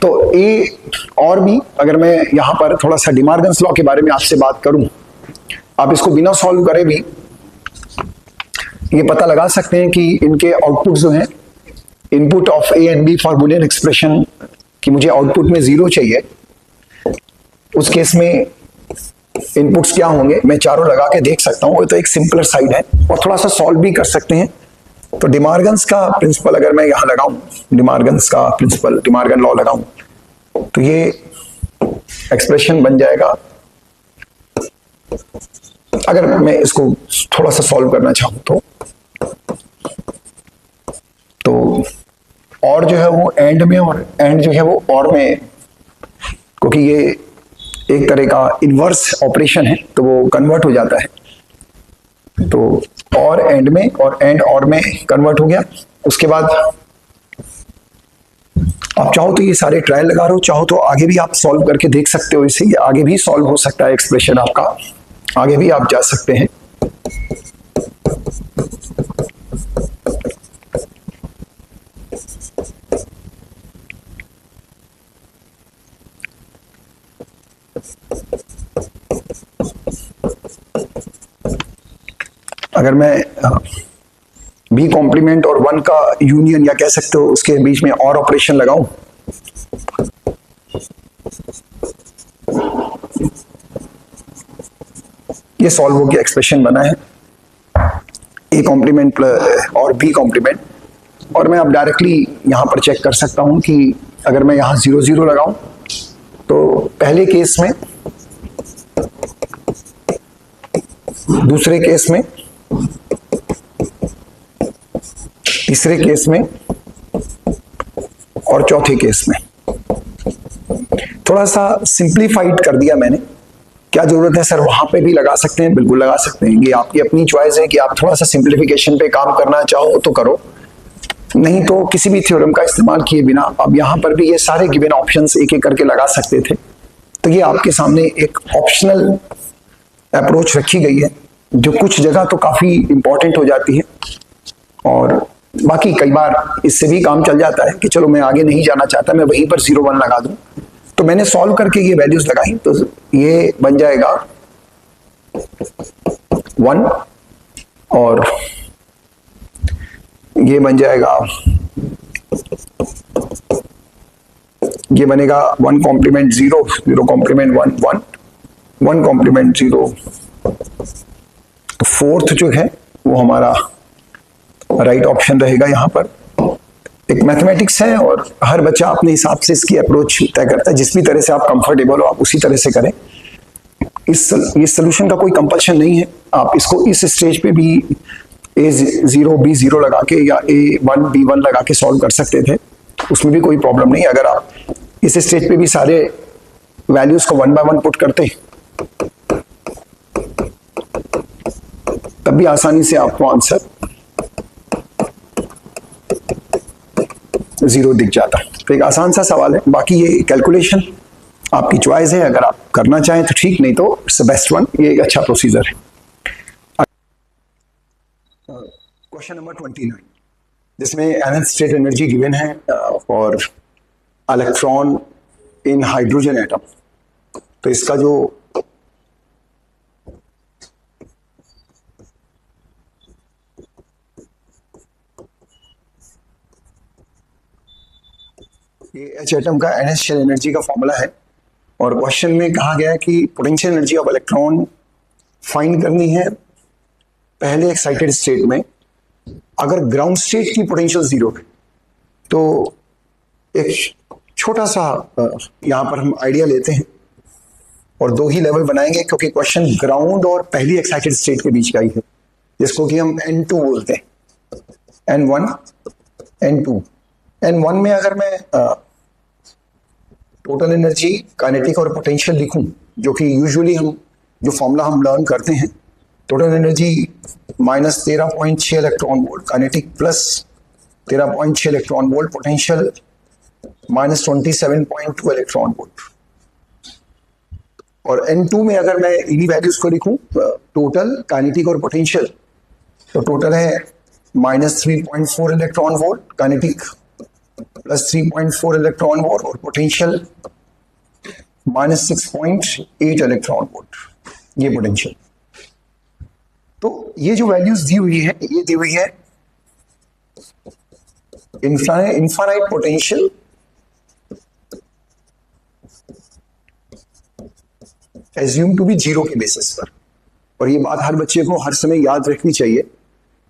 तो ए और बी, अगर मैं यहाँ पर थोड़ा सा डिमार्गन्स लॉ के बारे में आपसे बात करूं, आप इसको बिना सॉल्व करे भी ये पता लगा सकते हैं कि इनके आउटपुट जो हैं, input of A and B for Boolean expression कि मुझे आउटपुट में 0 चाहिए, उस केस में इनपुट्स क्या होंगे मैं चारों लगा के देख सकता हूँ। वो तो एक सिंपलर साइड है, और थोड़ा सा सॉल्व भी कर सकते हैं। तो डिमार्गन्स का प्रिंसिपल अगर मैं यहाँ लगाऊं, डिमार्गन्स का प्रिंसिपल, डिमार्गन लॉ लगाऊं, तो ये एक्सप्रेशन बन जाएगा। अगर मैं इसको थोड़ा सा सॉल्व करना चाहूं तो और जो है वो एंड में, और एंड जो है वो और में, क्योंकि ये एक तरह का इनवर्स ऑपरेशन है तो वो कन्वर्ट हो जाता है। तो और एंड में, और एंड और में कन्वर्ट हो गया। उसके बाद आप चाहो तो ये सारे ट्रायल लगा रहे हो, चाहो तो आगे भी आप सॉल्व करके देख सकते हो। इसे आगे भी सॉल्व हो सकता है, एक्सप्रेशन आपका आगे भी आप जा सकते हैं। अगर मैं बी कॉम्प्लीमेंट और 1 का यूनियन, या कह सकते हो उसके बीच में और ऑपरेशन लगाऊं, ये सॉल्व हो गया, एक्सप्रेशन बना है ए कॉम्प्लीमेंट और बी कॉम्प्लीमेंट। और मैं अब डायरेक्टली यहां पर चेक कर सकता हूं कि अगर मैं यहां 0 0 लगाऊं तो पहले केस में, दूसरे केस में, तीसरे केस में, और चौथे केस में। थोड़ा सा सिंप्लीफाइड कर दिया मैंने। क्या जरूरत है सर वहां पे भी लगा सकते हैं? बिल्कुल लगा सकते हैं, ये आपकी अपनी चॉइस है कि आप थोड़ा सा सिंप्लीफिकेशन पे काम करना चाहो तो करो, नहीं तो किसी भी थ्योरम का इस्तेमाल किए बिना अब यहां पर भी ये सारे गिवन ऑप्शंस एक एक करके लगा सकते थे। तो ये आपके सामने एक ऑप्शनल अप्रोच रखी गई है, जो कुछ जगह तो काफी इंपॉर्टेंट हो जाती है, और बाकी कई बार इससे भी काम चल जाता है कि चलो मैं आगे नहीं जाना चाहता, मैं वहीं पर 0 1 लगा दूं। तो मैंने सॉल्व करके ये वैल्यूज लगाई, तो ये बन जाएगा 1, और ये बन जाएगा, ये बनेगा 1 कॉम्प्लीमेंट 0, 0 कॉम्प्लीमेंट 1 1, 1 कॉम्प्लीमेंट 0। तो फोर्थ जो है वो हमारा राइट ऑप्शन रहेगा। यहाँ पर एक मैथमेटिक्स है, और हर बच्चा अपने हिसाब से इसकी अप्रोच तय करता है। जिस भी तरह से आप कंफर्टेबल हो आप उसी तरह से करें। ये सोल्यूशन का कोई कंपल्शन नहीं है, आप इसको इस स्टेज पे भी A0 B0 लगा के या A1 B1 लगा के सॉल्व कर सकते थे, उसमें भी कोई प्रॉब्लम नहीं। अगर आप इस स्टेज पे भी सारे वैल्यूज को 1 by 1 पुट करते तब भी आसानी से आपको आंसर 0 दिख जाता है। तो एक आसान सा सवाल है, बाकी ये कैलकुलेशन आपकी चॉइस है, अगर आप करना चाहें तो ठीक, नहीं तो इट्स द बेस्ट वन, ये एक अच्छा प्रोसीजर है। क्वेश्चन नंबर 29, जिसमें nth स्टेट एनर्जी गिवन है for electron in hydrogen atom. तो इसका जो ये एच एटम का nth शेल एनर्जी का फॉर्मूला है, और क्वेश्चन में कहा गया है कि potential energy of electron find करनी है पहले एक्साइटेड स्टेट में। अगर ग्राउंड स्टेट की पोटेंशियल 0 है तो एक छोटा सा यहाँ पर हम आइडिया लेते हैं और 2 ही लेवल बनाएंगे, क्योंकि क्वेश्चन ग्राउंड और पहली एक्साइटेड स्टेट के बीच का ही है, जिसको कि हम N2 बोलते हैं, N1 N2। N1 में अगर मैं टोटल एनर्जी, काइनेटिक और पोटेंशियल लिखूं, जो कि यूजुअली हम जो फॉर्मूला हम लर्न करते हैं total energy minus 13.6 electron volt, kinetic plus 13.6 electron volt, potential minus 27.2 electron volt. और N2 में अगर मैं इन्हीं वैल्यूज को लिखूं, टोटल काइनेटिक और पोटेंशियल, तो टोटल है minus 3.4 electron volt, kinetic plus 3.4 electron volt और पोटेंशियल माइनस 6.8 इलेक्ट्रॉन वोल्ट, ये पोटेंशियल। तो ये जो वैल्यूज दी हुई है, ये दी हुई है infinite potential assume to be zero के बेसिस पर। और ये बात हर बच्चे को हर समय याद रखनी चाहिए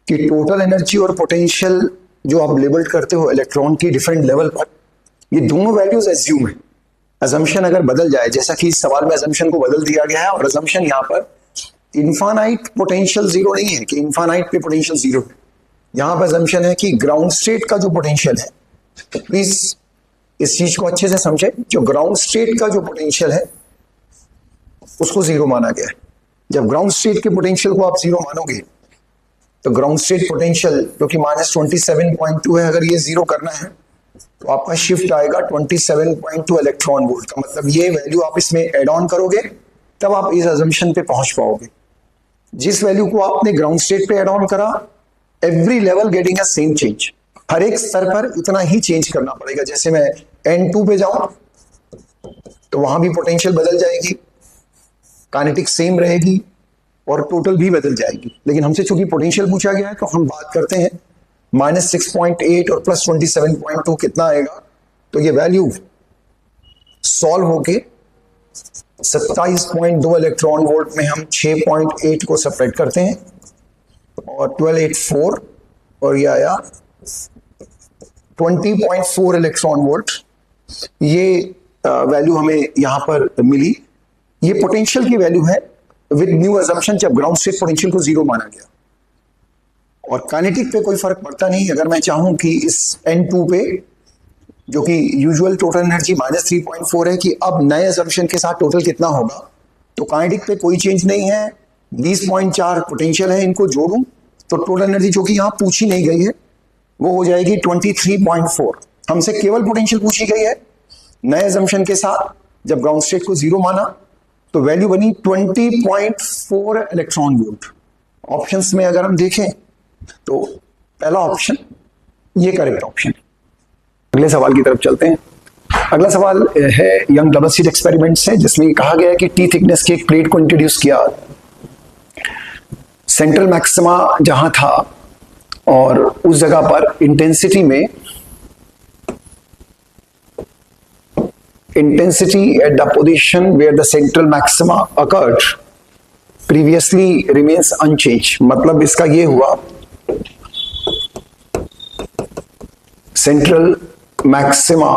कि टोटल एनर्जी और पोटेंशियल जो आप लेबल करते हो इलेक्ट्रॉन की डिफरेंट लेवल पर, ये दोनों वैल्यूज एज्यूम है। अजम्पशन अगर बदल जाए, जैसा कि इस सवाल में अजम्पशन को बदल दिया गया है, और अजम्पशन यहाँ पर इनफाइनाइट पोटेंशियल जीरो नहीं है कि इनफाइनाइट पे पोटेंशियल जीरो है। यहाँ पर अजम्पशन है कि ग्राउंड स्टेट का जो पोटेंशियल है, तो प्लीज इस चीज को अच्छे से समझे, जो ग्राउंड स्टेट का जो पोटेंशियल है उसको जीरो माना गया है। जब ग्राउंड स्टेट के पोटेंशियल को आप जीरो मानोगे, तो ग्राउंड स्टेट पोटेंशियल जो कि माइनस 27.2 है, अगर ये जीरो करना है तो आपका शिफ्ट आएगा 27.2 इलेक्ट्रॉन वोल्ट का। मतलब ये वैल्यू आप इसमें एड ऑन करोगे तब आप इस अजम्पशन पे पहुंच पाओगे। जिस वैल्यू को आपने ग्राउंड स्टेट पे एड ऑन करा, every level getting a same change, हर एक स्तर पर इतना ही चेंज करना पड़ेगा। जैसे मैं N2 पे जाऊं तो वहां भी पोटेंशियल बदल जाएगी, काइनेटिक सेम रहेगी और टोटल भी बदल जाएगी। लेकिन हमसे चूंकि पोटेंशियल पूछा गया है तो हम बात करते हैं माइनस 6.8 और प्लस 27.2 कितना आएगा। तो ये वैल्यू सॉल्व होके 27.2 इलेक्ट्रॉन वोल्ट में हम 6.8 को सेपरेट करते हैं और 1284 और ये आया 20.4 इलेक्ट्रॉन वोल्ट। ये वैल्यू हमें यहां पर मिली। ये पोटेंशियल की वैल्यू है विद न्यू अजम्पशन, जब ग्राउंड स्टेट पोटेंशियल को जीरो माना गया। और काइनेटिक पे कोई फर्क पड़ता नहीं। अगर मैं चाहूं कि इस N2 पे, जो कि यूजुअल टोटल एनर्जी माइनस 3.4 है, कि अब नए अजम्पशन के साथ टोटल कितना होगा, तो काइनेटिक पे कोई चेंज नहीं है, 20.4 पोटेंशियल है, इनको जोड़ूं तो टोटल एनर्जी जो कि यहां पूछी नहीं गई है वो हो जाएगी 23.4। हमसे केवल पोटेंशियल पूछी गई है। नए अजम्पशन के साथ जब ग्राउंड स्टेट को जीरो माना तो वैल्यू बनी 20.4 इलेक्ट्रॉन वोल्ट। ऑप्शंस में अगर हम देखें तो पहला ऑप्शन ये करेक्ट ऑप्शन। अगले सवाल की तरफ चलते हैं। अगला सवाल है यंग डबल स्लिट एक्सपेरिमेंट से, जिसमें कहा गया है कि टी थिकनेस की एक प्लेट को इंट्रोड्यूस किया, सेंट्रल मैक्सिमा जहां था और उस जगह पर intensity at the position where the central maxima occurred previously remains unchanged। मतलब इसका ये हुआ, central maxima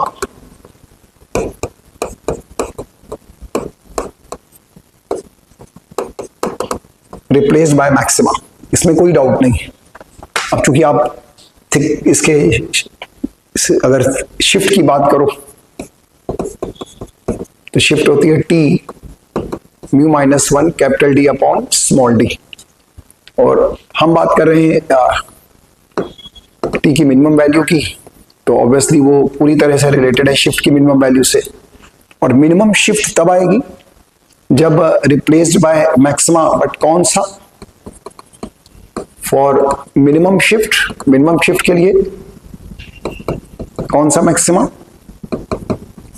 replaced by maxima, इसमें कोई डाउट नहीं है। अब चूंकि आप इसके अगर शिफ्ट की बात करो तो शिफ्ट होती है T mu minus 1 capital D upon small D, और हम बात कर रहे हैं टी की मिनिमम वैल्यू की, तो ऑब्वियसली वो पूरी तरह से रिलेटेड है शिफ्ट की मिनिमम वैल्यू से। और मिनिमम शिफ्ट तब आएगी जब रिप्लेस्ड बाय मैक्सिमा, बट कौन सा? फॉर मिनिमम शिफ्ट के लिए कौन सा मैक्सिमा?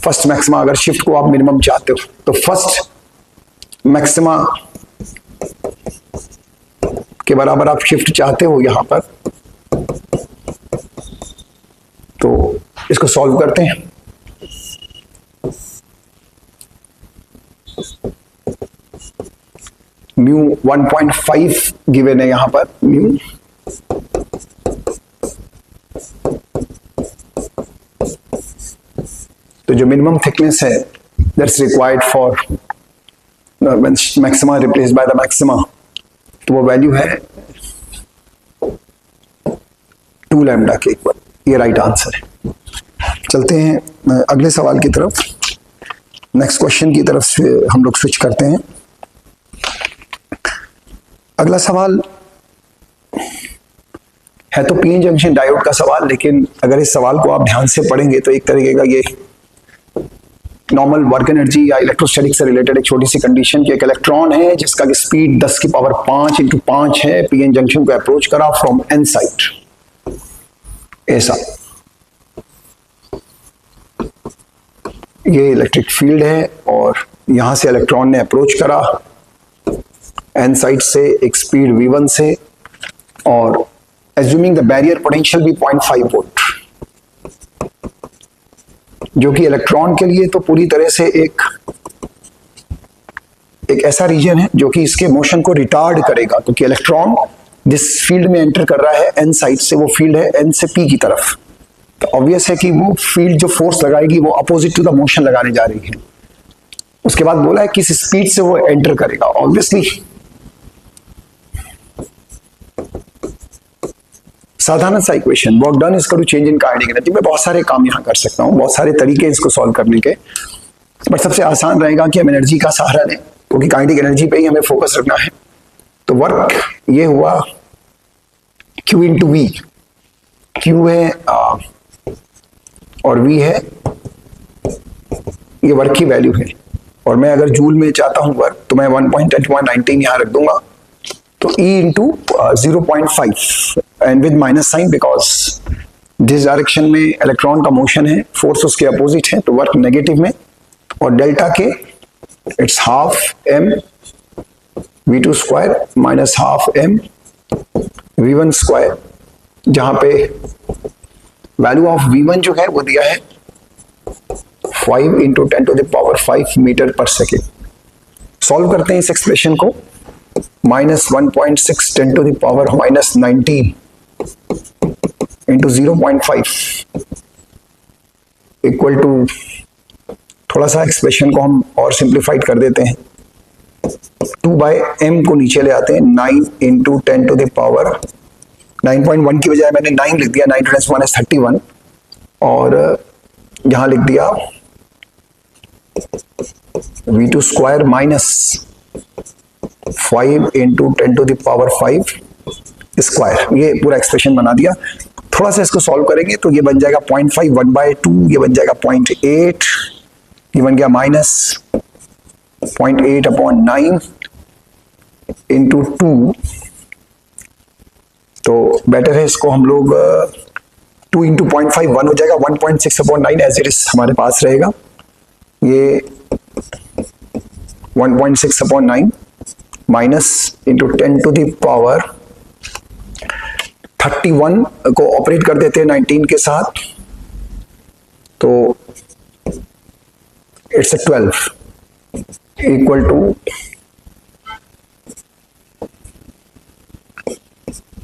First maxima. अगर शिफ्ट को आप मिनिमम चाहते हो तो फर्स्ट मैक्सिमा के बराबर आप शिफ्ट चाहते हो यहां पर, तो इसको सॉल्व करते हैं। म्यू 1.5 गिवन है यहां पर, म्यू तो जो मिनिमम थिकनेस है that's required for maxima replaced by the maxima, तो वो वैल्यू है 2 लैम्डा के इक्वल। ये राइट आंसर है। चलते हैं अगले सवाल की तरफ, नेक्स्ट क्वेश्चन की तरफ हम लोग स्विच करते हैं। अगला सवाल है तो पीएन जंक्शन डायोड का सवाल, लेकिन अगर इस सवाल को आप ध्यान से पढ़ेंगे तो एक तरीके का ये नॉर्मल वर्क एनर्जी या इलेक्ट्रोस्टैटिक से रिलेटेड एक छोटी सी कंडीशन की, एक इलेक्ट्रॉन है जिसका कि स्पीड 10 की पावर 5 × 5 है, पीएन जंक्शन को अप्रोच करा फ्रॉम एन साइड, ऐसा ये इलेक्ट्रिक फील्ड है और यहां से इलेक्ट्रॉन ने अप्रोच करा एन साइड से एक स्पीड v1 से, और एज्यूमिंग द बैरियर पोटेंशियल भी 0.5 वोल्ट, जो कि इलेक्ट्रॉन के लिए तो पूरी तरह से एक ऐसा रीजन है जो कि इसके मोशन को रिटार्ड करेगा, क्योंकि इलेक्ट्रॉन जिस फील्ड में एंटर कर रहा है एन साइड से, वो फील्ड है एन से पी की तरफ, तो ऑब्वियस है कि वो फील्ड जो फोर्स लगाएगी वो अपोजिट टू द मोशन लगाने जा रही है। उसके बाद बोला है किस स्पीड से वो एंटर करेगा। ऑब्वियसली साधारण सा equation, work done is equal to change in kinetic energy. मैं बहुत सारे काम यहां कर सकता हूं, बहुत सारे तरीके इसको सॉल्व करने के, बट सबसे आसान रहेगा कि हम एनर्जी का सहारा लें, क्योंकि काइनेटिक एनर्जी पे ही हमें फोकस रखना है। तो वर्क ये हुआ Q × V, Q है और V है, ये वर्क की वैल्यू है, और मैं अगर जूल में चाहता हूं वर्क तो मैं 1.1019 यहां रख दूंगा, तो E × 0.5 and with minus sign, because जिस डायरेक्शन में इलेक्ट्रॉन का मोशन है फोर्स उसके अपोजिट है, तो वर्क नेगेटिव में, और डेल्टा के it's half m v2 square minus half m v1 square, जहां पे वैल्यू ऑफ v1 जो है वो दिया है 5 × 10⁵ मीटर पर सेकेंड। सॉल्व करते हैं इस एक्सप्रेशन को, -1.6 10⁻⁻19 into 0.5 इक्वल टू, थोड़ा सा एक्सप्रेशन को हम और सिंप्लीफाइड कर देते हैं, 2/m को नीचे ले आते हैं, 9 × 10⁻9.1 की बजाय मैंने 9 लिख दिया, 9 × 1 is 31, और यहां लिख दिया v2 स्क्वायर माइनस 5 × 10⁵ स्क्वायर, ये पूरा एक्सप्रेशन बना दिया। थोड़ा सा इसको सॉल्व करेंगे तो ये बन जाएगा 0.5 1/2, ये बन जाएगा 0.8, ये बन गया -0.8/9 × 2, तो बेटर है इसको हम लोग 2 × 0.5 1 हो जाएगा, 1.6/9 एज इट इज हमारे पास रहेगा, ये 1.6/9 माइनस × 10⁻31 को ऑपरेट कर देते हैं 19 के साथ, तो it's 12 equal to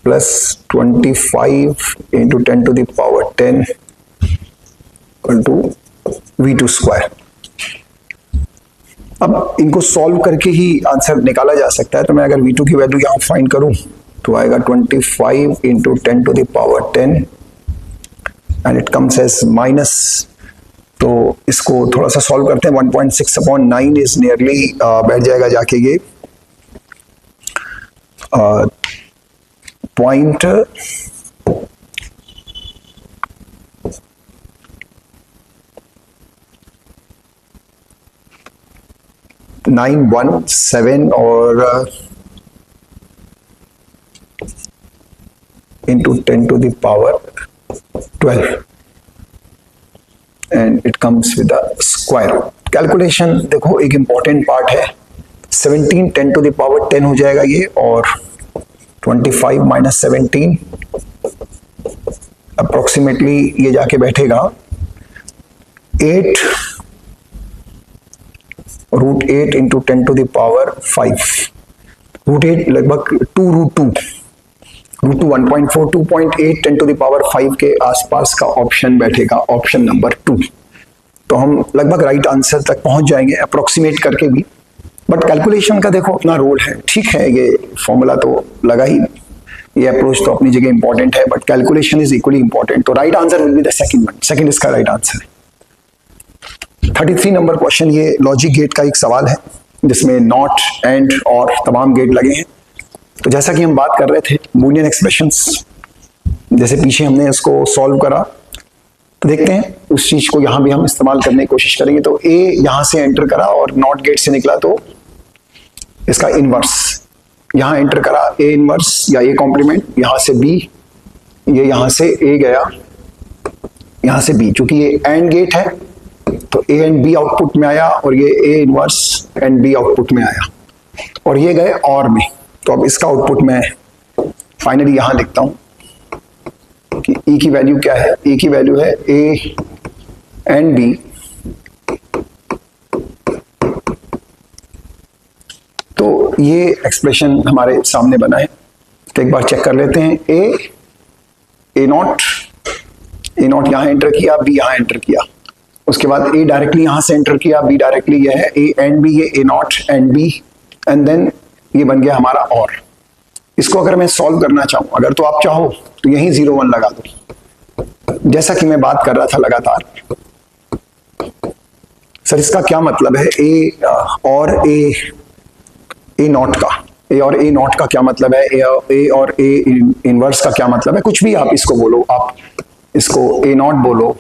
+25 × 10⁻10 equal to v2 square. अब इनको सॉल्व करके ही आंसर निकाला जा सकता है, तो मैं अगर v2 की वैल्यू यहां फाइंड करूं तो आएगा 25 × 10⁻10 and it comes as minus, तो इसको थोड़ा सा सॉल्व करते हैं, 1.6/9 इज नियरली बैठ जाएगा जाके ये पॉइंट 917 और into 10⁻12 and it comes with a square root. Calculation देखो एक इंपॉर्टेंट पार्ट है, 17 10⁻10 हो जाएगा ये, और 25 - 17 अप्रोक्सीमेटली ये जाके बैठेगा 8 √8 × 10⁵, √8 लगभग 2√2 1.4 2.8 10⁵ के आसपास का ऑप्शन बैठेगा, ऑप्शन नंबर 2। तो हम लगभग राइट आंसर तक पहुंच जाएंगे अप्रोक्सीमेट करके भी, बट कैलकुलेशन का देखो अपना रोल है, ठीक है, ये फॉर्मूला तो लगा ही, ये अप्रोच तो अपनी जगह इंपॉर्टेंट है, but calculation is equally important. तो right answer will be the second one, second इसका राइट आंसर है। 33 नंबर क्वेश्चन, ये लॉजिक गेट का एक सवाल है जिसमें नॉट, एंड और तमाम गेट लगे हैं। तो जैसा कि हम बात कर रहे थे बूलियन एक्सप्रेशंस, जैसे पीछे हमने इसको सॉल्व करा, तो देखते हैं उस चीज को यहां भी हम इस्तेमाल करने की कोशिश करेंगे। तो ए यहां से एंटर करा और नॉट गेट से निकला, तो इसका इनवर्स यहां एंटर करा, ए इनवर्स या ए कॉम्प्लीमेंट, यहां से बी, ये यहां से ए गया, यहां से बी। चूंकि ये एंड गेट है तो ए एंड बी आउटपुट में आया, और ये A inverse and B output में आया, और ये गए और में। तो अब इसका आउटपुट मैं फाइनली यहां लिखता हूं कि E की वैल्यू क्या है। E की वैल्यू है A एंड B। तो ये एक्सप्रेशन हमारे सामने बना है, तो एक बार चेक कर लेते हैं। ए नॉट यहां एंटर किया, B यहां एंटर किया, उसके बाद A डायरेक्टली यहां से एंटर किया, B डायरेक्टली ये है A एंड B, ये A not and B, and then ये बन गया हमारा और। इसको अगर मैं सॉल्व करना चाहूं, अगर तो आप चाहो तो यहीं 0 1 लगा दो, जैसा कि मैं बात कर रहा था लगातार। सर इसका क्या मतलब है ए और ए नॉट का, ए और ए नॉट का क्या मतलब है, ए और ए इनवर्स का क्या मतलब है? कुछ भी आप इसको बोलो, आप इसको ए नॉट बोलो,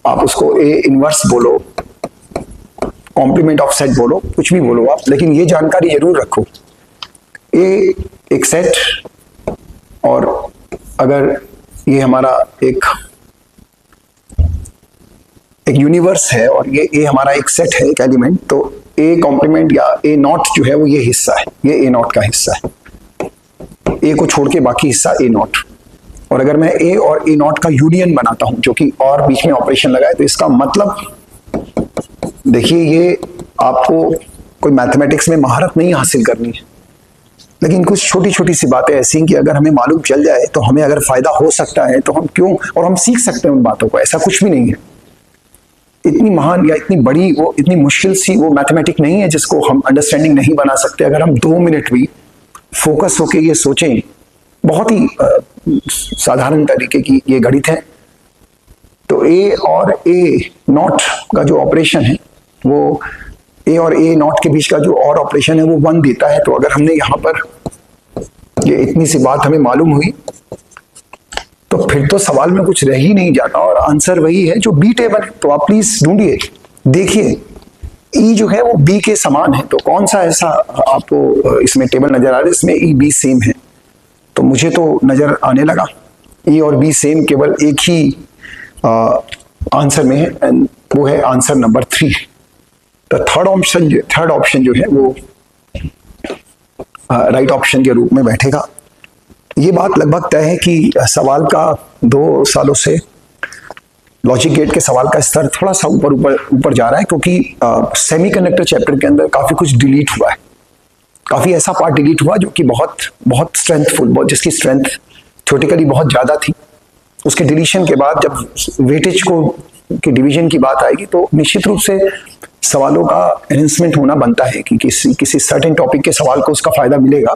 आप उसको ए इनवर्स बोलो, कॉम्प्लीमेंट ऑफ सेट बोलो, कुछ भी बोलो आप, लेकिन ये जानकारी जरूर रखो। ए एक सेट, और अगर ये हमारा एक यूनिवर्स है और ये ए हमारा एक सेट है, एक एलिमेंट, तो ए कॉम्प्लीमेंट या ए नॉट जो है वो ये हिस्सा है, ये ए नॉट का हिस्सा है, ए को छोड़ के बाकी हिस्सा ए नॉट। और अगर मैं ए और ए नॉट का यूनियन बनाता हूं, जो कि और बीच में ऑपरेशन लगा है, तो इसका मतलब देखिए, ये आपको कोई मैथमेटिक्स में महारत नहीं हासिल करनी है, लेकिन कुछ छोटी छोटी सी बातें ऐसी हैं कि अगर हमें मालूम चल जाए तो हमें अगर फायदा हो सकता है तो हम क्यों, और हम सीख सकते हैं उन बातों को, ऐसा कुछ भी नहीं है। इतनी महान या इतनी बड़ी वो इतनी मुश्किल सी वो मैथमेटिक नहीं है जिसको हम अंडरस्टैंडिंग नहीं बना सकते। अगर हम 2 मिनट भी फोकस होके ये सोचें, बहुत ही साधारण तरीके की ये गणित है। तो ए और ए नॉट का जो ऑपरेशन है, वो ए और ए नॉट के बीच का जो और ऑपरेशन है वो 1 देता है। तो अगर हमने यहाँ पर ये इतनी सी बात हमें मालूम हुई, तो फिर तो सवाल में कुछ रह ही नहीं जाता, और आंसर वही है जो बी टेबल है। तो आप प्लीज ढूंढिए, देखिए ई जो है वो बी के समान है, तो कौन सा ऐसा आपको इसमें टेबल नजर आ रहा है इसमें ई बी सेम है? तो मुझे तो नजर आने लगा ई और बी सेम केवल एक ही आंसर में है, एंड वो है आंसर नंबर 3। तो थर्ड ऑप्शन जो है वो राइट ऑप्शन के रूप में बैठेगा। ये बात लगभग तय है कि सवाल का 2 सालों से लॉजिक गेट के सवाल का स्तर थोड़ा सा ऊपर जा रहा है, क्योंकि सेमीकंडक्टर चैप्टर के अंदर काफी कुछ डिलीट हुआ है, काफी ऐसा पार्ट डिलीट हुआ जो कि बहुत स्ट्रेंथफुल, जिसकी स्ट्रेंथ थ्योरेटिकली बहुत ज्यादा थी। उसके डिलीशन के बाद जब वेटेज की डिवीजन की बात आएगी, तो निश्चित रूप से सवालों का एनहांसमेंट होना बनता है कि किसी सर्टेन टॉपिक के सवाल को उसका फायदा मिलेगा।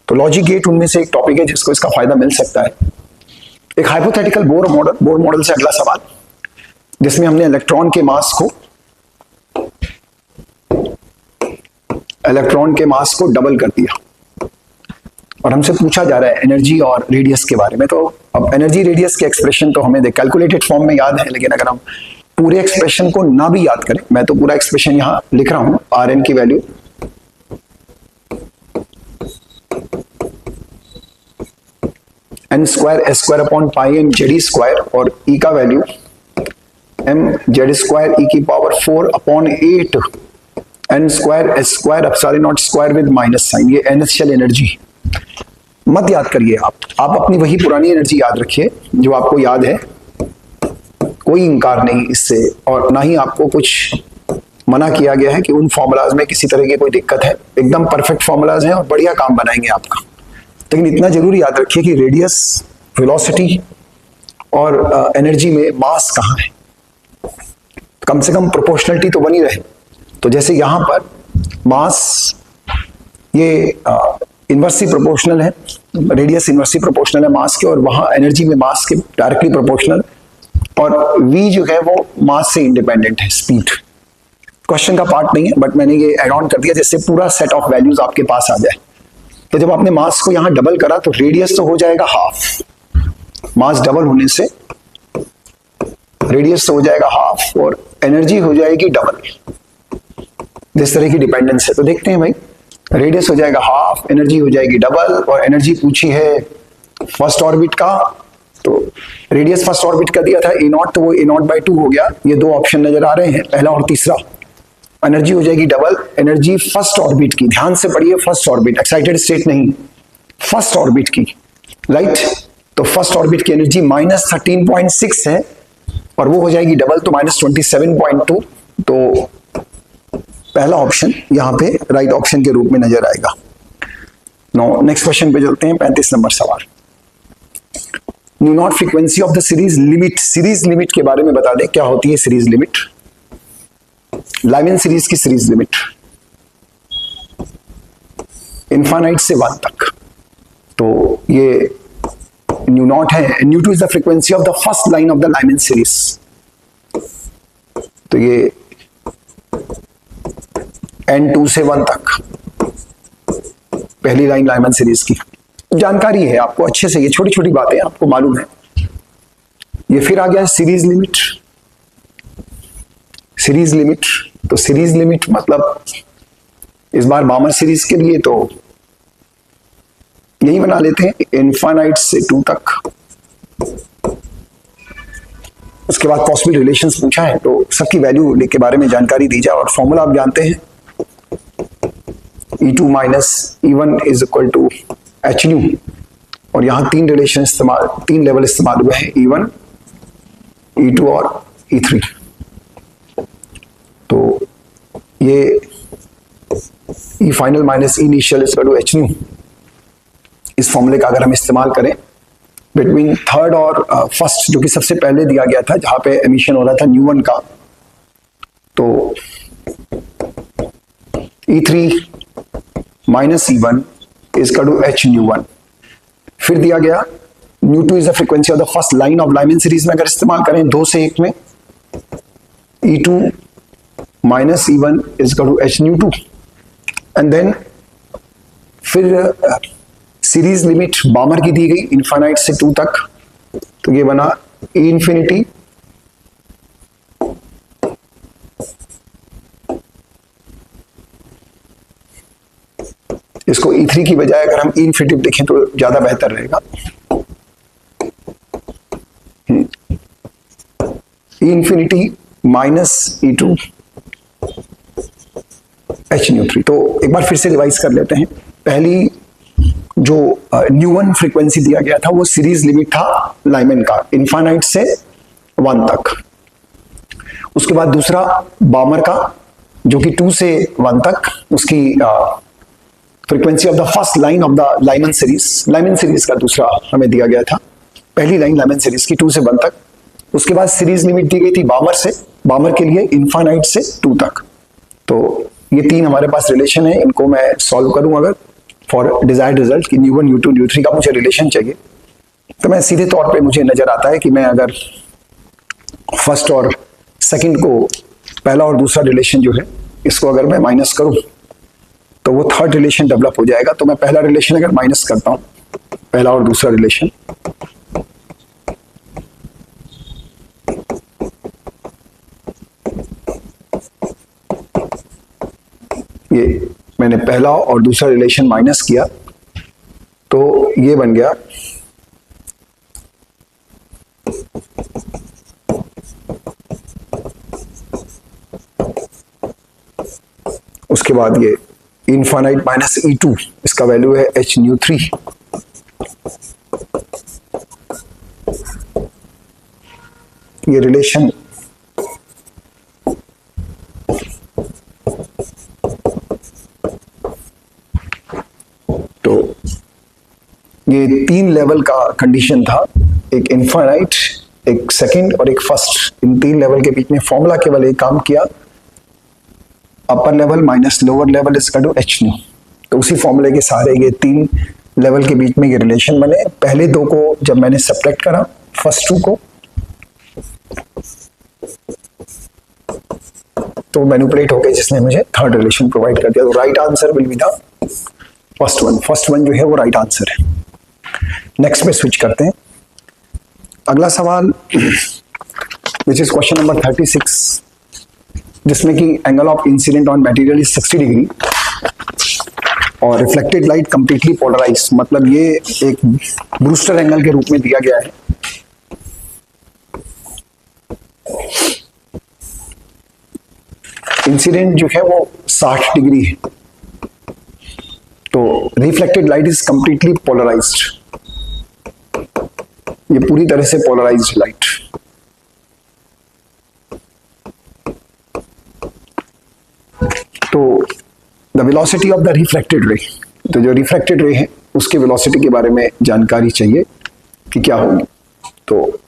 तो लॉजिक गेट उनमें से एक टॉपिक है जिसको इसका फायदा मिल सकता है। एक हाइपोथेटिकल बोर मॉडल से अगला सवाल, जिसमें हमने इलेक्ट्रॉन के मास को डबल कर दिया, और हमसे पूछा जा रहा है एनर्जी और रेडियस के बारे में। तो अब एनर्जी रेडियस के एक्सप्रेशन तो हमें कैलकुलेटेड फॉर्म में याद है, लेकिन अगर हम पूरे एक्सप्रेशन को ना भी याद करें, मैं तो पूरा एक्सप्रेशन यहां लिख रहा हूं, आर एन की value N square S square upon pi M Z square, और ई का value M Z square E की power 4 upon 8 N square S square epsilon naught square with minus sign. ये इनिशियल एनर्जी मत याद करिए, आप अपनी वही पुरानी एनर्जी याद रखिए जो आपको याद है। कोई इंकार नहीं इससे, और ना ही आपको कुछ मना किया गया है कि उन फॉर्मूलाज में किसी तरह की कोई दिक्कत है। एकदम परफेक्ट फॉर्मूलाज हैं और बढ़िया काम बनाएंगे आपका। लेकिन इतना जरूर याद रखिए कि रेडियस, वेलोसिटी और एनर्जी में मास कहाँ है, कम से कम प्रोपोर्शनलिटी तो बनी रहे। तो जैसे यहां पर मास ये इनवर्सली प्रोपोर्शनल है, रेडियस इनवर्सली प्रोपोर्शनल है मास के, और वहां एनर्जी में मास के डायरेक्टली प्रोपोर्शनल, और v जो है वो मास से इंडिपेंडेंट है, स्पीड। क्वेश्चन का पार्ट नहीं है, बट मैंने ये ऐड ऑन कर दिया जिससे पूरा सेट ऑफ वैल्यूज आपके पास आ जाए। तो जब आपने मास को यहां डबल करा तो रेडियस तो हो जाएगा हाफ, मास डबल होने से रेडियस तो हो जाएगा हाफ और एनर्जी हो जाएगी डबल। जिस तरह की डिपेंडेंस है तो देखते हैं भाई, रेडियस हो जाएगा हाफ, एनर्जी हो जाएगी डबल, और एनर्जी पूछी है फर्स्ट ऑर्बिट का, तो रेडियस फर्स्ट ऑर्बिट का दिया था a0, तो वो a0/2 हो गया। ये दो ऑप्शन नजर आ रहे हैं, पहला और तीसरा। एनर्जी हो जाएगी डबल, एनर्जी फर्स्ट ऑर्बिट की, ध्यान से पढ़िए, फर्स्ट ऑर्बिट, एक्साइटेड स्टेट नहीं, फर्स्ट ऑर्बिट की, राइट। तो फर्स्ट ऑर्बिट की एनर्जी -13.6 है और वो हो जाएगी डबल, तो -27.2। तो पहला ऑप्शन यहाँ पे राइट ऑप्शन के रूप में नजर आएगा। नो नेक्स्ट क्वेश्चन पे चलते हैं, 35 नंबर सवाल। New not frequency of the series limit, series limit के बारे में बता दें क्या होती है सीरीज लिमिट। लाइमन सीरीज की सीरीज लिमिट इनफाइनाइट से 1 तक, तो ये न्यू नॉट है, new two is the frequency of the first line of the Lyman series. तो ये n2 से 1 तक पहली लाइन लाइमन सीरीज की जानकारी है आपको अच्छे से, ये छोटी छोटी बातें आपको मालूम है। ये फिर आ गया सीरीज लिमिट, सीरीज लिमिट, तो सीरीज लिमिट मतलब इस बार बामर सीरीज के लिए तो यही बना लेते हैं, इनफाइनाइट से 2 तक। उसके बाद पॉसिबल रिलेशंस पूछा है, तो सबकी वैल्यू के बारे में जानकारी दी जाए, और फॉर्मूला आप जानते हैं, E2 minus E1 is equal to H nu, और यहां 3 रिलेशन इस्तेमाल, 3 लेवल इस्तेमाल हुए हैं, E1, E2 और E3। तो ये E final minus E initial is equal to H nu, इस फॉर्मूले का अगर हम इस्तेमाल करें बिटवीन थर्ड और फर्स्ट, जो कि सबसे पहले दिया गया था जहां पे एमिशन हो रहा था न्यू1 का, तो E3 minus E1 is equal to H न्यू1। फिर दिया गया न्यू2 is the frequency of the first line of Lyman series में, अगर इस्तेमाल करें 2 से 1 में, E2 minus E1 is equal to H न्यू2। एंड देन फिर सीरीज लिमिट बामर की दी गई इनफाइनाइट से 2 तक, तो ये बना E इंफिनिटी इसको E3 की बजाय अगर हम E इंफिनिटी देखें तो ज्यादा बेहतर रहेगा। E infinity minus E2 H न्यू3। तो एक बार फिर से रिवाइज कर लेते हैं। पहली जो न्यू1 फ्रीक्वेंसी दिया गया था वो सीरीज लिमिट था लाइमन का, इनफाइनाइट से 1 तक। उसके बाद दूसरा बामर का जो कि 2 से 1 तक, उसकी frequency of the first line of the Lyman series का दूसरा हमें दिया गया था, पहली लाइन लाइमन सीरीज की 2 से 1 तक। उसके बाद सीरीज लिमिट दी गई थी बामर के लिए इनफाइनाइट से 2 तक। तो ये 3 हमारे पास रिलेशन है, इनको मैं सॉल्व करूं अगर फॉर डिजायर्ड रिजल्ट कि न्यू1 न्यू2 न्यू3 का मुझे रिलेशन चाहिए, तो मैं सीधे तौर पे मुझे नजर आता है कि मैं अगर फर्स्ट और सेकंड को, पहला और दूसरा रिलेशन जो है इसको अगर मैं माइनस करूं तो वो थर्ड रिलेशन डेवलप हो जाएगा। तो मैं पहला रिलेशन अगर माइनस करता हूं, पहला और दूसरा रिलेशन, ये मैंने पहला और दूसरा रिलेशन माइनस किया तो ये बन गया उसके बाद ये इनफाइनाइट माइनस E2, इसका वैल्यू है एच न्यू3। ये रिलेशन तो ये 3 लेवल का कंडीशन था, एक इनफाइनाइट, एक सेकंड और एक फर्स्ट। इन 3 लेवल के बीच में फॉर्मूला केवल एक काम किया, upper level minus lower level is equal to H nu. तो उसी फॉर्मूले के सारे ये 3 लेवल के बीच में ये रिलेशन बने। पहले 2 को जब मैंने सब्ट्रैक्ट करा, फर्स्ट 2 को, तो मैनिपुलेट हो गए, जिसने मुझे थर्ड रिलेशन प्रोवाइड कर दिया। तो right answer will be the first one जो है वो राइट आंसर है। नेक्स्ट पे स्विच करते हैं। अगला सवाल विच इज क्वेश्चन नंबर 36, जिसमें कि angle of incident on material is 60 degree और रिफ्लेक्टेड लाइट कंप्लीटली पोलराइज, मतलब ये एक ब्रूस्टर एंगल के रूप में दिया गया है। इंसिडेंट जो है वो 60 डिग्री है, तो reflected light is completely polarized, ये पूरी तरह से पोलराइज्ड लाइट। तो the velocity of the reflected ray, तो जो रिफ्लेक्टेड रे है उसके वेलोसिटी के बारे में जानकारी चाहिए कि क्या होगी। तो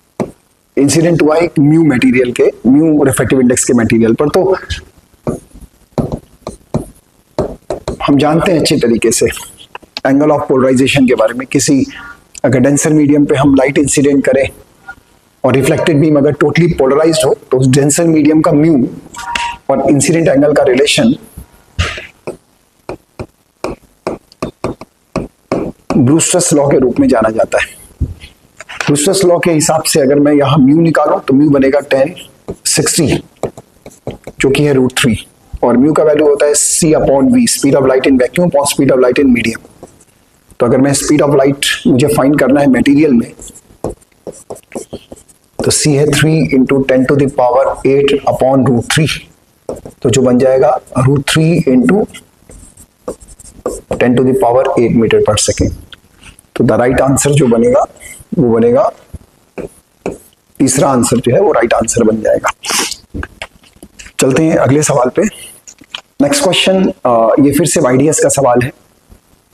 इंसिडेंट हुआ एक म्यू मटेरियल के, म्यू रिफ्लेक्टिव इंडेक्स के मटेरियल पर। तो हम जानते हैं अच्छे तरीके से एंगल ऑफ पोलराइजेशन के बारे में। किसी अगर डेंसर मीडियम पे हम लाइट इंसिडेंट करें और रिफ्लेक्टेड बीम अगर टोटली पोलराइज्ड हो, तो उस डेंसर मीडियम का म्यू और इंसिडेंट एंगल का रिलेशन ब्रूस्टर्स लॉ के रूप में जाना जाता है। ब्रूस्टर्स लॉ के हिसाब से अगर मैं यहां म्यू निकालूं तो म्यू बनेगा 1060, जो कि है √3, और म्यू का वैल्यू होता है c/v, speed of light in vacuum upon speed of light in medium. तो अगर मैं स्पीड ऑफ लाइट मुझे फाइंड करना है मटेरियल में, तो c है 3 × 10⁸ अपॉन √3, तो जो बन जाएगा √3 × 10⁸ मीटर पर सेकेंड। तो द राइट आंसर जो बनेगा वो बनेगा, तीसरा आंसर जो है वो राइट आंसर बन जाएगा। चलते हैं अगले सवाल पे। नेक्स्ट क्वेश्चन ये फिर से वाइडियस का सवाल है।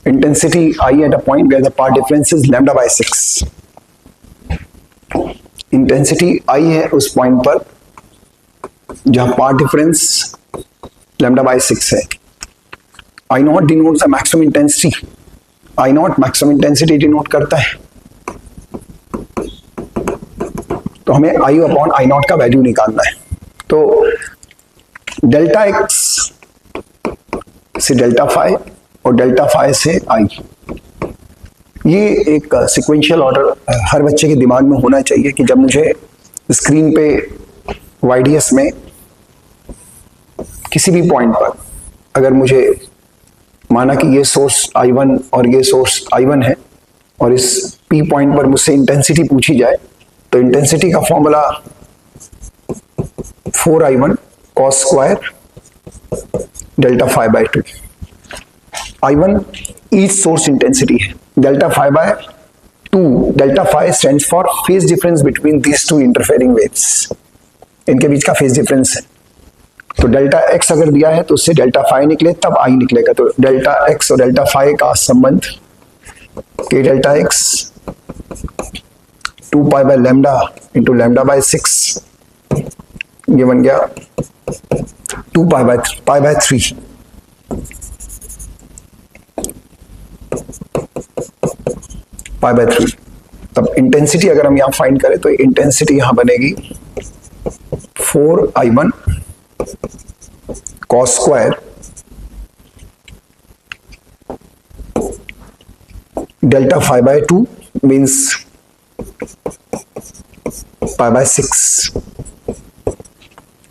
Intensity I at a point where the path difference is λ/6। Intensity I है उस पॉइंट पर जहां पाथ डिफरेंस λ/6 है। I naught denotes the maximum intensity, I naught maximum intensity denote करता है। तो हमें आई अपॉन आई नॉट का वैल्यू निकालना है। तो डेल्टा एक्स से डेल्टा फाई और डेल्टा फाई से आई, ये एक सिक्वेंशियल ऑर्डर हर बच्चे के दिमाग में होना चाहिए कि जब मुझे स्क्रीन पे वाइडियस में किसी भी पॉइंट पर अगर मुझे माना कि ये सोर्स I1 और ये सोर्स I1 है और इस P पॉइंट पर मुझसे इंटेंसिटी पूछी जाए, तो इंटेंसिटी का formula 4I1 cos square delta phi by 2। I1 each source intensity है, delta phi by 2, delta phi stands for phase difference between these two interfering waves, इनके बीच का फेज डिफरेंस है। तो डेल्टा एक्स अगर दिया है तो उससे डेल्टा फाई निकले तब आई निकलेगा। तो डेल्टा एक्स और डेल्टा फाई का संबंध के डेल्टा एक्स 2π/λ इंटू λ/6, ये बन गया 2π/3 π/3। तब इंटेंसिटी अगर हम यहां फाइंड करें तो इंटेंसिटी यहां बनेगी 4I1 cos square delta phi by 2 means π/6।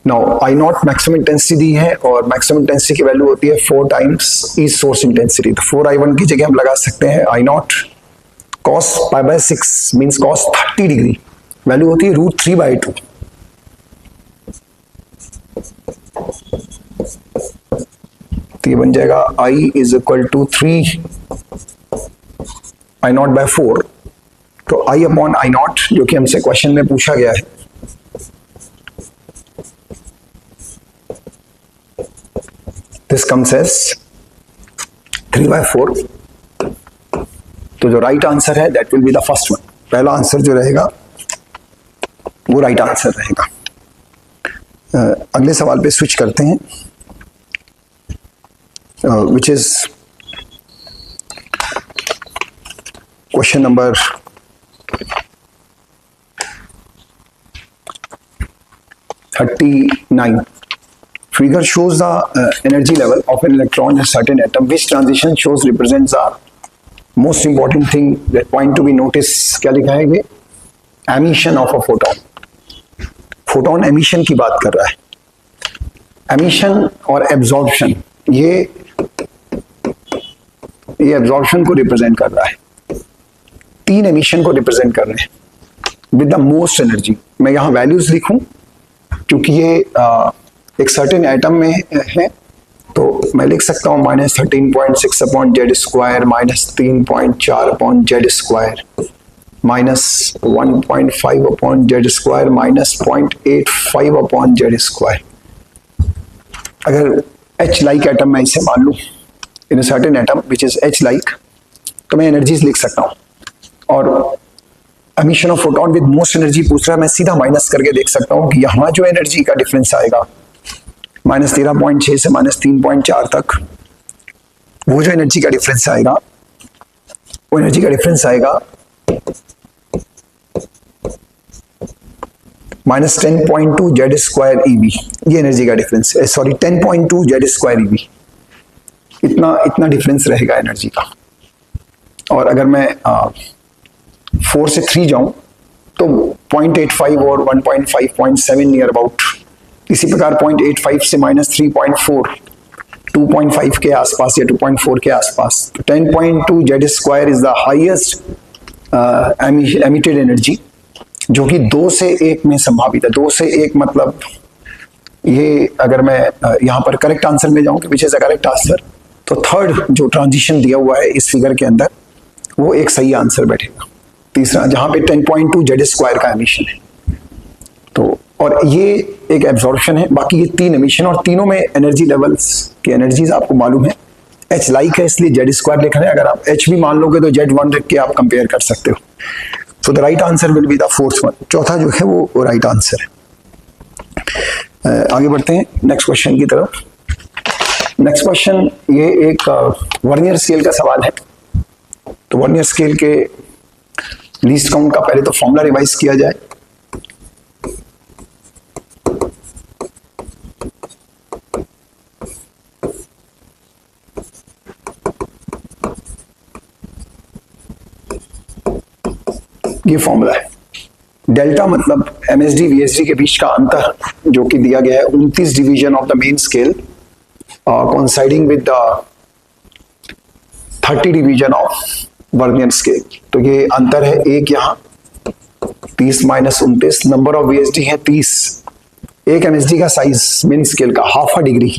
Now I naught maximum intensity दी है और मैक्सिमम इंटेंसिटी की वैल्यू होती है 4 टाइम्स ईच सोर्स इंटेंसिटी। तो 4I1 की जगह हम लगा सकते हैं I naught cos π/6 means cos 30 degree, value होती है √3/2। तो ये बन जाएगा I is equal to 3 I naught by 4। तो I अपॉन I नॉट जो कि हमसे क्वेश्चन में पूछा गया है, दिस कम्स एज 3/4। तो जो राइट आंसर है that will be the first one, पहला आंसर जो रहेगा वो राइट आंसर रहेगा। अगले सवाल पे स्विच करते हैं, which is question number 39। figure shows the energy level of an electron in a certain atom. Which transition shows represents the most important thing that point to be noticed? क्या लिखा है ये? Emission of a photon. Photon emission की बात कर रहा है. Emission और absorption ये absorption को represent कर रहा है. 3 emission को represent कर रहे हैं with the most energy. मैं यहाँ values लिखूं क्योंकि ये एक सर्टेन एटम में है, तो मैं लिख सकता हूँ -13.6 upon Z square, -3.4 upon Z square, -1.5 upon Z square, -0.85 upon Z square. अगर H लाइक एटम मैं इसे मान लूँ, in certain atom which is H like, तो मैं एनर्जीज लिख सकता हूँ. और emission of photon with most energy पूछ रहा है, मैं सीधा माइनस करके देख सकता हूँ कि यहाँ जो एनर्जी का डिफरेंस आएगा -13.6 से -3.4 तक, वो जो एनर्जी का डिफरेंस आएगा, वो एनर्जी का डिफरेंस आएगा -10.2 जेड स्क्वायर ईवी. ये एनर्जी का डिफरेंस है, सॉरी 10.2 जेड स्क्वायर ईवी. इतना डिफरेंस रहेगा एनर्जी का. और अगर मैं 4 से 3 जाऊं तो 0.85 और 1.5 0.7 नियर अबाउट. इसी प्रकार 0.85 से -3.4 2.5 के आसपास या 2.4 के आसपास. 10.2 Z square is the highest emitted energy, जो कि 2 से 1 में संभावित है. 2 से 1 मतलब ये, अगर मैं यहाँ पर करेक्ट आंसर में जाऊँ कि which is the correct answer, तो थर्ड जो ट्रांजिशन दिया हुआ है इस फिगर के अंदर, वो एक सही आंसर बैठेगा. तीसरा जहाँ पे 10.2 जेड स्क्वायर का एमिशन है, तो और ये एक एब्जॉर्प्शन है. बाकी ये 3 एमिशन, और तीनों में एनर्जी लेवल्स की एनर्जीज आपको मालूम है. H लाइक है इसलिए जेड स्क्वायर लिख रहे हैं. अगर आप H भी मान लोगे तो Z1 रख के आप कंपेयर कर सकते हो. So the right answer will be the fourth one. चौथा जो है वो राइट आंसर है. आगे बढ़ते हैं नेक्स्ट क्वेश्चन की तरफ. नेक्स्ट क्वेश्चन ये एक वर्नियर स्केल का सवाल है. तो वर्नियर स्केल के लीस्ट काउंट का पहले तो फॉर्मूला रिवाइज किया जाए. ये फॉर्मूला है. डेल्टा मतलब एमएसडी वीएसडी के बीच का अंतर, जो कि दिया गया है 29 division of the main scale coinciding with the 30 division of vernier scale. तो ये अंतर है एक यहाँ 30 - 29. नंबर ऑफ वीएसडी है 30. एक एमएसडी का साइज मेन स्केल का हाफ अ डिग्री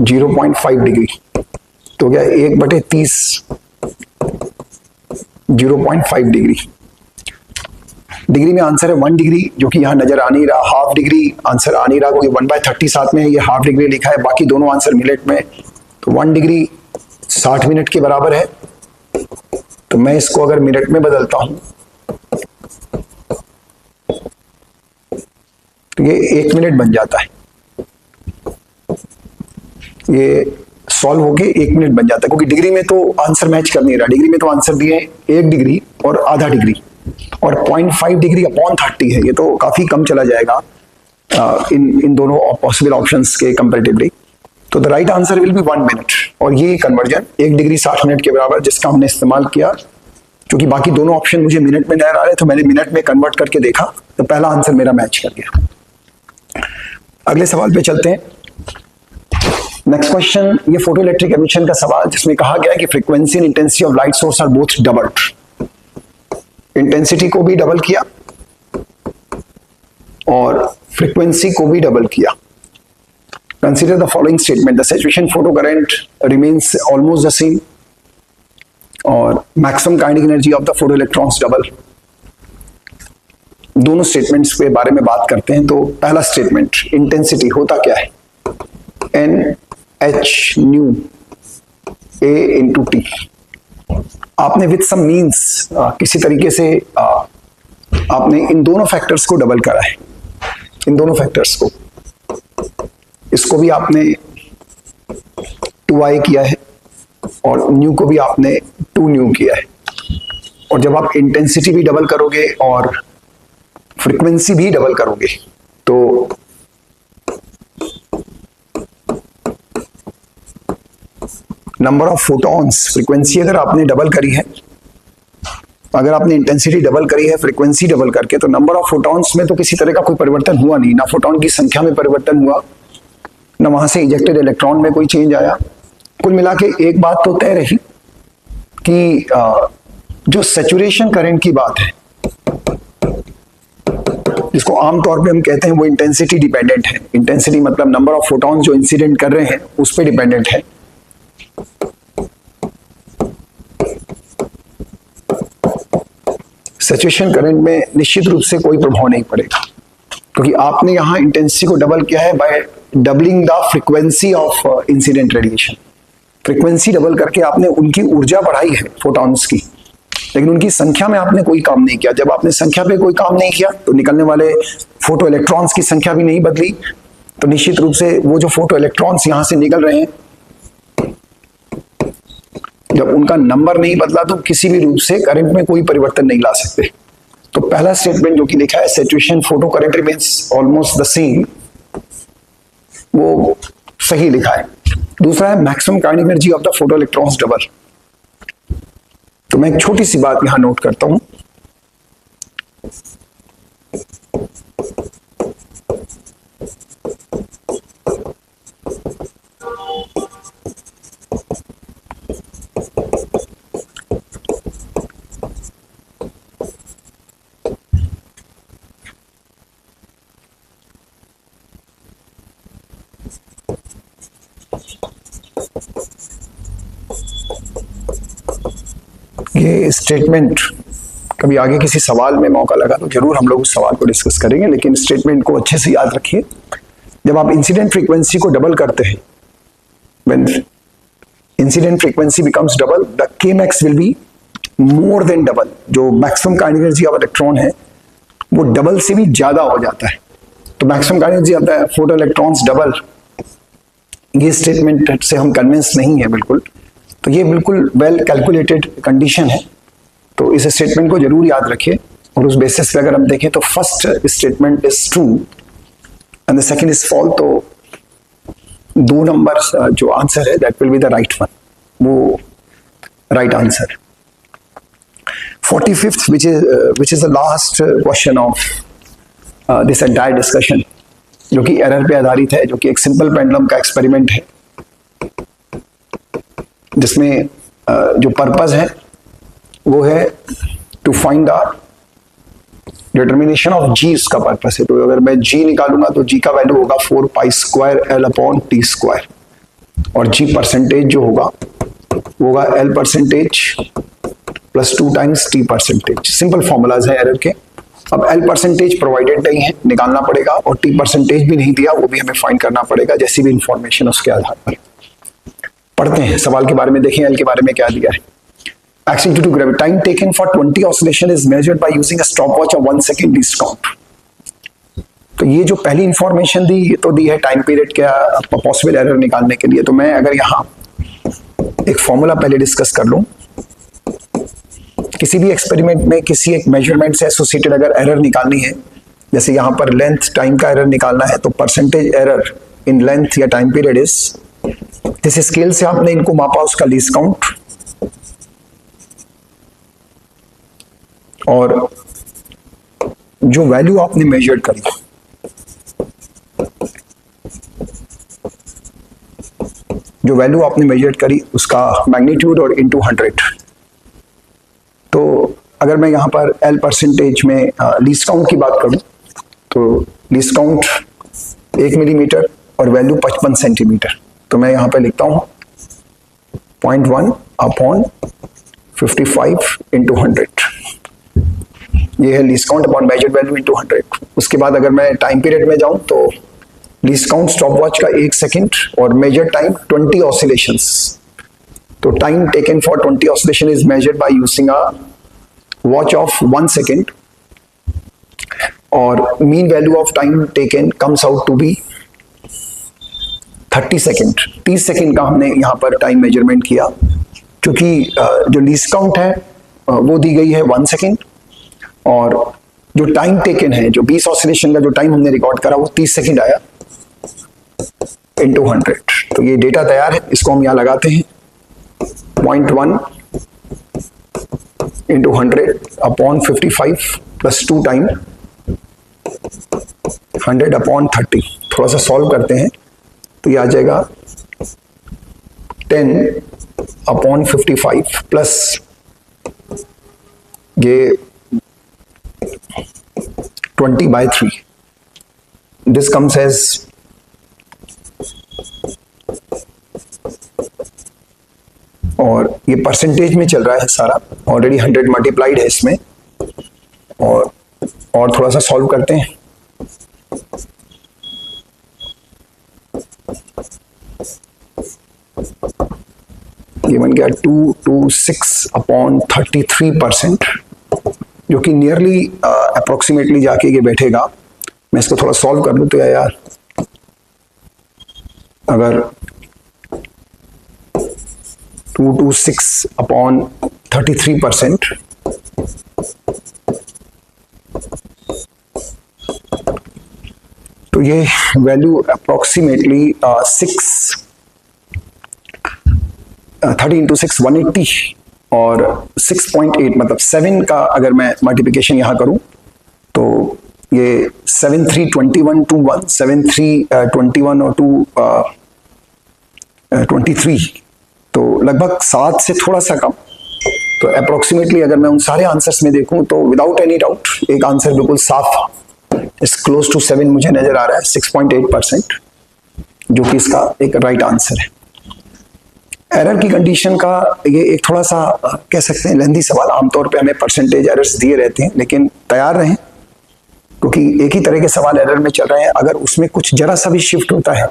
0.5 डिग्री, तो क्या 1/30 0.5 डिग्री. डिग्री में आंसर है 1 डिग्री, जो कि यहाँ नजर आ नहीं रहा. हाफ डिग्री आंसर आ नहीं रहा क्योंकि 1/30 साथ में ये हाफ डिग्री लिखा है. बाकी दोनों आंसर मिनट में. तो 1 डिग्री 60 मिनट के बराबर है. तो मैं इसको अगर मिनट में बदलता हूं तो ये 1 मिनट बन जाता है. ये सॉल्व होके 1 मिनट बन जाता है, क्योंकि डिग्री में तो आंसर मैच कर नहीं रहा. डिग्री में तो आंसर दिए 1 डिग्री और आधा डिग्री, और 0.5 डिग्री अपॉन 30 है. ये तो काफी कम चला जाएगा इन दोनों पॉसिबल ऑप्शंस के कंपैरेटिवली. तो the right answer will B 1 minute. और ये कन्वर्जन 1 डिग्री 60 मिनट के बराबर, जिसका हमने इस्तेमाल किया. क्योंकि बाकी दोनों ऑप्शन मुझे मिनट में नजर आ रहे, तो मैंने मिनट में कन्वर्ट करके देखा, तो पहला आंसर मेरा मैच कर गया. अगले सवाल पे चलते हैं. नेक्स्ट क्वेश्चन ये फोटो इलेक्ट्रिक एमिशन का सवाल, जिसमें कहा गया है कि frequency and intensity of light source are both doubled. Intensity को भी डबल किया और फ्रीक्वेंसी को भी डबल किया. Consider the following statement. The saturation photo current remains almost the same, और maximum kinetic energy of the photo electrons double. दोनों स्टेटमेंट्स के बारे में बात करते हैं. तो पहला स्टेटमेंट, इंटेंसिटी होता क्या है? एन एच न्यू ए इंटू टी. आपने विद सम मीन्स किसी तरीके से आपने इन दोनों फैक्टर्स को डबल करा है. इन दोनों फैक्टर्स को, इसको भी आपने 2i किया है, और न्यू को भी आपने 2 न्यू किया है. और जब आप इंटेंसिटी भी डबल करोगे और फ्रीक्वेंसी भी डबल करोगे, तो नंबर ऑफ फोटॉन्स, फ्रीक्वेंसी अगर आपने डबल करी है, अगर आपने इंटेंसिटी डबल करी है फ्रीक्वेंसी डबल करके, तो नंबर ऑफ फोटॉन्स में तो किसी तरह का कोई परिवर्तन हुआ नहीं, ना फोटॉन की संख्या में परिवर्तन हुआ, ना वहां से इजेक्टेड इलेक्ट्रॉन में कोई चेंज आया। कुल मिला के एक बात तो तय रही कि जो सैचुरेशन करंट की बात है, जिसको आमतौर पे हम कहते हैं, वो इंटेंसिटी डिपेंडेंट है। इंटेंसिटी मतलब नंबर ऑफ फोटॉन्स जो इंसिडेंट कर रहे हैं उस पर डिपेंडेंट है। सैचुरेशन करंट में निश्चित रूप से कोई प्रभाव नहीं पड़ेगा, क्योंकि आपने यहां इंटेंसिटी को डबल किया है by doubling the frequency of incident radiation. Frequency double करके आपने उनकी ऊर्जा बढ़ाई है फोटॉन्स की, लेकिन उनकी संख्या में आपने कोई काम नहीं किया। जब आपने संख्या पे कोई काम नहीं किया तो निकलने वाले फोटो इलेक्ट्रॉन्स की संख्या भी नहीं बदली, तो निश्चित रूप से वो जो फोटो इलेक्ट्रॉन्स यहां से निकल रहे हैं, जब उनका नंबर नहीं बदला तो किसी भी रूप से करंट में कोई परिवर्तन नहीं ला सकते। तो पहला स्टेटमेंट जो कि लिखा है saturation photo current remains almost the same, वो सही लिखा है। दूसरा है maximum kinetic energy of the photo electrons double. तो मैं एक छोटी सी बात यहां नोट करता हूं, ये स्टेटमेंट कभी आगे किसी सवाल में मौका लगा तो जरूर हम लोग उस सवाल को डिस्कस करेंगे, लेकिन स्टेटमेंट को अच्छे से याद रखिए। जब आप इंसिडेंट फ्रीक्वेंसी को डबल करते हैं, when incident frequency becomes double, the Kmax will be more than double. जो maximum kinetic energy of electron है वो डबल से भी ज्यादा हो जाता है। तो मैक्सिमम काइनेटिक एनर्जी आता है फोटो इलेक्ट्रॉन्स डबल। ये स्टेटमेंट से हम कन्विंस नहीं है बिल्कुल, तो ये बिल्कुल वेल कैलकुलेटेड कंडीशन है। तो इस स्टेटमेंट को जरूर याद रखिए, और उस बेसिस पे अगर हम देखें तो first statement is true and the second is false, तो 2 नंबर जो आंसर है that will be the right one, वो right answer. 45th which is the last question of this entire discussion, जो कि एरर पे आधारित है, जो कि एक सिंपल पेंडुलम का एक्सपेरिमेंट है, जिसमें जो पर्पस है वो है to find the determination of G, उसका पर्पस है। तो अगर मैं जी निकालूंगा तो जी का वैल्यू होगा 4 pi square L upon T square, और जी परसेंटेज जो होगा वो होगा L percentage plus 2 times T percentage. Simple formulas हैं एरर के। अब एल परसेंटेज प्रोवाइडेड नहीं है, निकालना पड़ेगा, और टी परसेंटेज भी नहीं दिया, वो भी हमें फाइंड करना पड़ेगा, जैसी भी इंफॉर्मेशन उसके आधार पर। पढ़ते हैं सवाल के बारे में, देखें एल के बारे में क्या दिया है। Acting due to gravity, time taken for 20 oscillation is measured by using a stopwatch of 1 second least count. तो ये जो पहली इंफॉर्मेशन दी है टाइम पीरियड का पॉसिबल एरर निकालने के लिए। तो मैं अगर यहाँ एक फॉर्मूला पहले डिस्कस कर लूं, किसी भी एक्सपेरिमेंट में किसी एक मेजरमेंट से एसोसिएटेड अगर एरर निकालनी है, जैसे यहाँ पर लेंथ टाइम का एरर निकालना है, तो परसेंटेज एरर इन लेंथ या टाइम पीरियड इज, जिस स्केल से आपने इनको मापा उसका लीस्ट काउंट, और जो वैल्यू आपने मेजर करी उसका मैग्नीट्यूड और इनटू 100। तो अगर मैं यहां पर एल परसेंटेज में लीस्ट काउंट की बात करूं, तो लीस्ट काउंट 1 मिलीमीटर और वैल्यू 55 सेंटीमीटर। तो मैं यहां पर लिखता हूं 0.1 अपॉन 55 इंटू 100, ये है least count upon measured value into 100। उसके बाद अगर मैं टाइम पीरियड में जाऊं तो लीस्ट काउंट स्टॉप वॉच का 1 सेकंड और मेजर टाइम 20 ऑसिलेशंस। तो time taken for 20 oscillation is measured by using a watch of 1 second, और mean value of time taken comes out to be 30 second. 30 second का हमने यहाँ पर टाइम मेजरमेंट किया, क्योंकि जो लीस्ट काउंट है वो दी गई है 1 सेकंड, और जो टाइम टेकन है, जो 20 ऑसिलेशन का जो टाइम हमने रिकॉर्ड करा वो 30 सेकंड आया इंटू 100। तो ये डेटा तैयार है, इसको हम यहाँ लगाते हैं 0.1 into 100 upon 55 plus 2 time 100 upon 30। थोड़ा सा सॉल्व करते हैं तो ये आ जाएगा 10 upon 55 प्लस ये 20/3। दिस कम्स एज और ये परसेंटेज में चल रहा है सारा, ऑलरेडी 100 मल्टीप्लाइड है इसमें। और थोड़ा सा सॉल्व करते हैं। ये बन गया 226 अपॉन 33%, जो कि नियरली अप्रोक्सीमेटली जाके ये बैठेगा। मैं इसको थोड़ा सॉल्व कर लूँ तो यार, अगर 226 अपॉन 33%, तो ये वैल्यू अप्रोक्सीमेटली 30 इंटू 6 180 और 6.8 मतलब 7 का अगर मैं मल्टीप्लिकेशन यहाँ करूँ तो ये 7321 7321 और 23, तो लगभग 7 से थोड़ा सा कम। तो अप्रोक्सीमेटली अगर मैं उन सारे आंसर्स में देखूं तो विदाउट एनी डाउट एक आंसर बिल्कुल साफ इस क्लोज टू 7 मुझे नजर आ रहा है, 6.8%, जो कि इसका एक राइट आंसर है। एरर की कंडीशन का ये एक थोड़ा सा कह सकते हैं लेंथी सवाल। आमतौर पे हमें परसेंटेज एरर्स दिए रहते हैं, लेकिन तैयार रहें क्योंकि एक ही तरह के सवाल एरर में चल रहे हैं। अगर उसमें कुछ जरा सा भी शिफ्ट होता है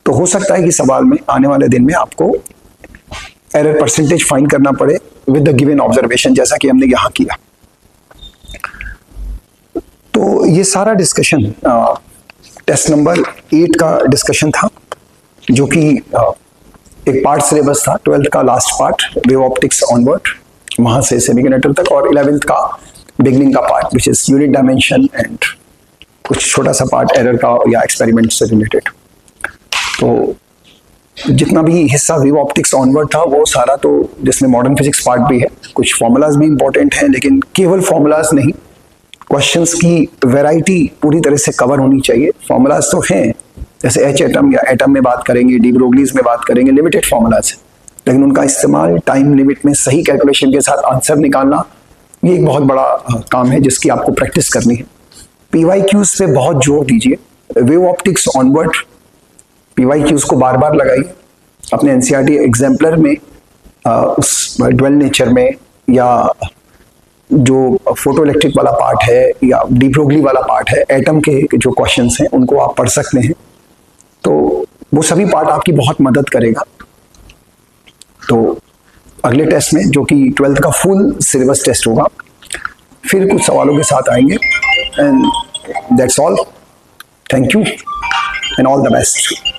तो हो सकता है कि सवाल में आने वाले दिन में आपको एरर परसेंटेज फाइंड करना पड़े विद द गिवन ऑब्जर्वेशन, जैसा कि हमने यहाँ किया। तो ये सारा डिस्कशन टेस्ट नंबर 8 का डिस्कशन था, जो कि एक पार्ट सिलेबस था 12th का last part, wave optics onward, वहां से सेमीकंडक्टर तक, और 11th का बिगनिंग का part which is unit dimension and कुछ छोटा सा पार्ट एरर का या एक्सपेरिमेंट से रिलेटेड। तो जितना भी हिस्सा वेव ऑप्टिक्स ऑनवर्ड था वो सारा, तो जिसमें मॉडर्न फिजिक्स पार्ट भी है, कुछ फॉर्मूलाज भी इंपॉर्टेंट हैं, लेकिन केवल फॉर्मूलाज नहीं, क्वेश्चंस की वैरायटी पूरी तरह से कवर होनी चाहिए। फॉर्मूलाज तो हैं, जैसे एच एटम या एटम में बात करेंगे, डी ब्रोगलीज में बात करेंगे, लिमिटेड फॉर्मूलाज है, लेकिन उनका इस्तेमाल टाइम लिमिट में सही कैलकुलेशन के साथ आंसर निकालना, ये एक बहुत बड़ा काम है जिसकी आपको प्रैक्टिस करनी है। पीवाईक्यूज पे बहुत जोर दीजिए। वेव ऑप्टिक्स ऑनवर्ड पीवाईक्यूज को बार बार लगाइए अपने एनसीईआरटी एग्जाम्पलर में, उस ड्वेल नेचर में, या जो फोटो इलेक्ट्रिक वाला पार्ट है या डी ब्रोगली वाला पार्ट है, एटम के जो क्वेश्चंस हैं उनको आप पढ़ सकते हैं। तो वो सभी पार्ट आपकी बहुत मदद करेगा। तो अगले टेस्ट में, जो कि 12th का फुल सिलेबस टेस्ट होगा, फिर कुछ सवालों के साथ आएंगे। And that's all. Thank you and all the best.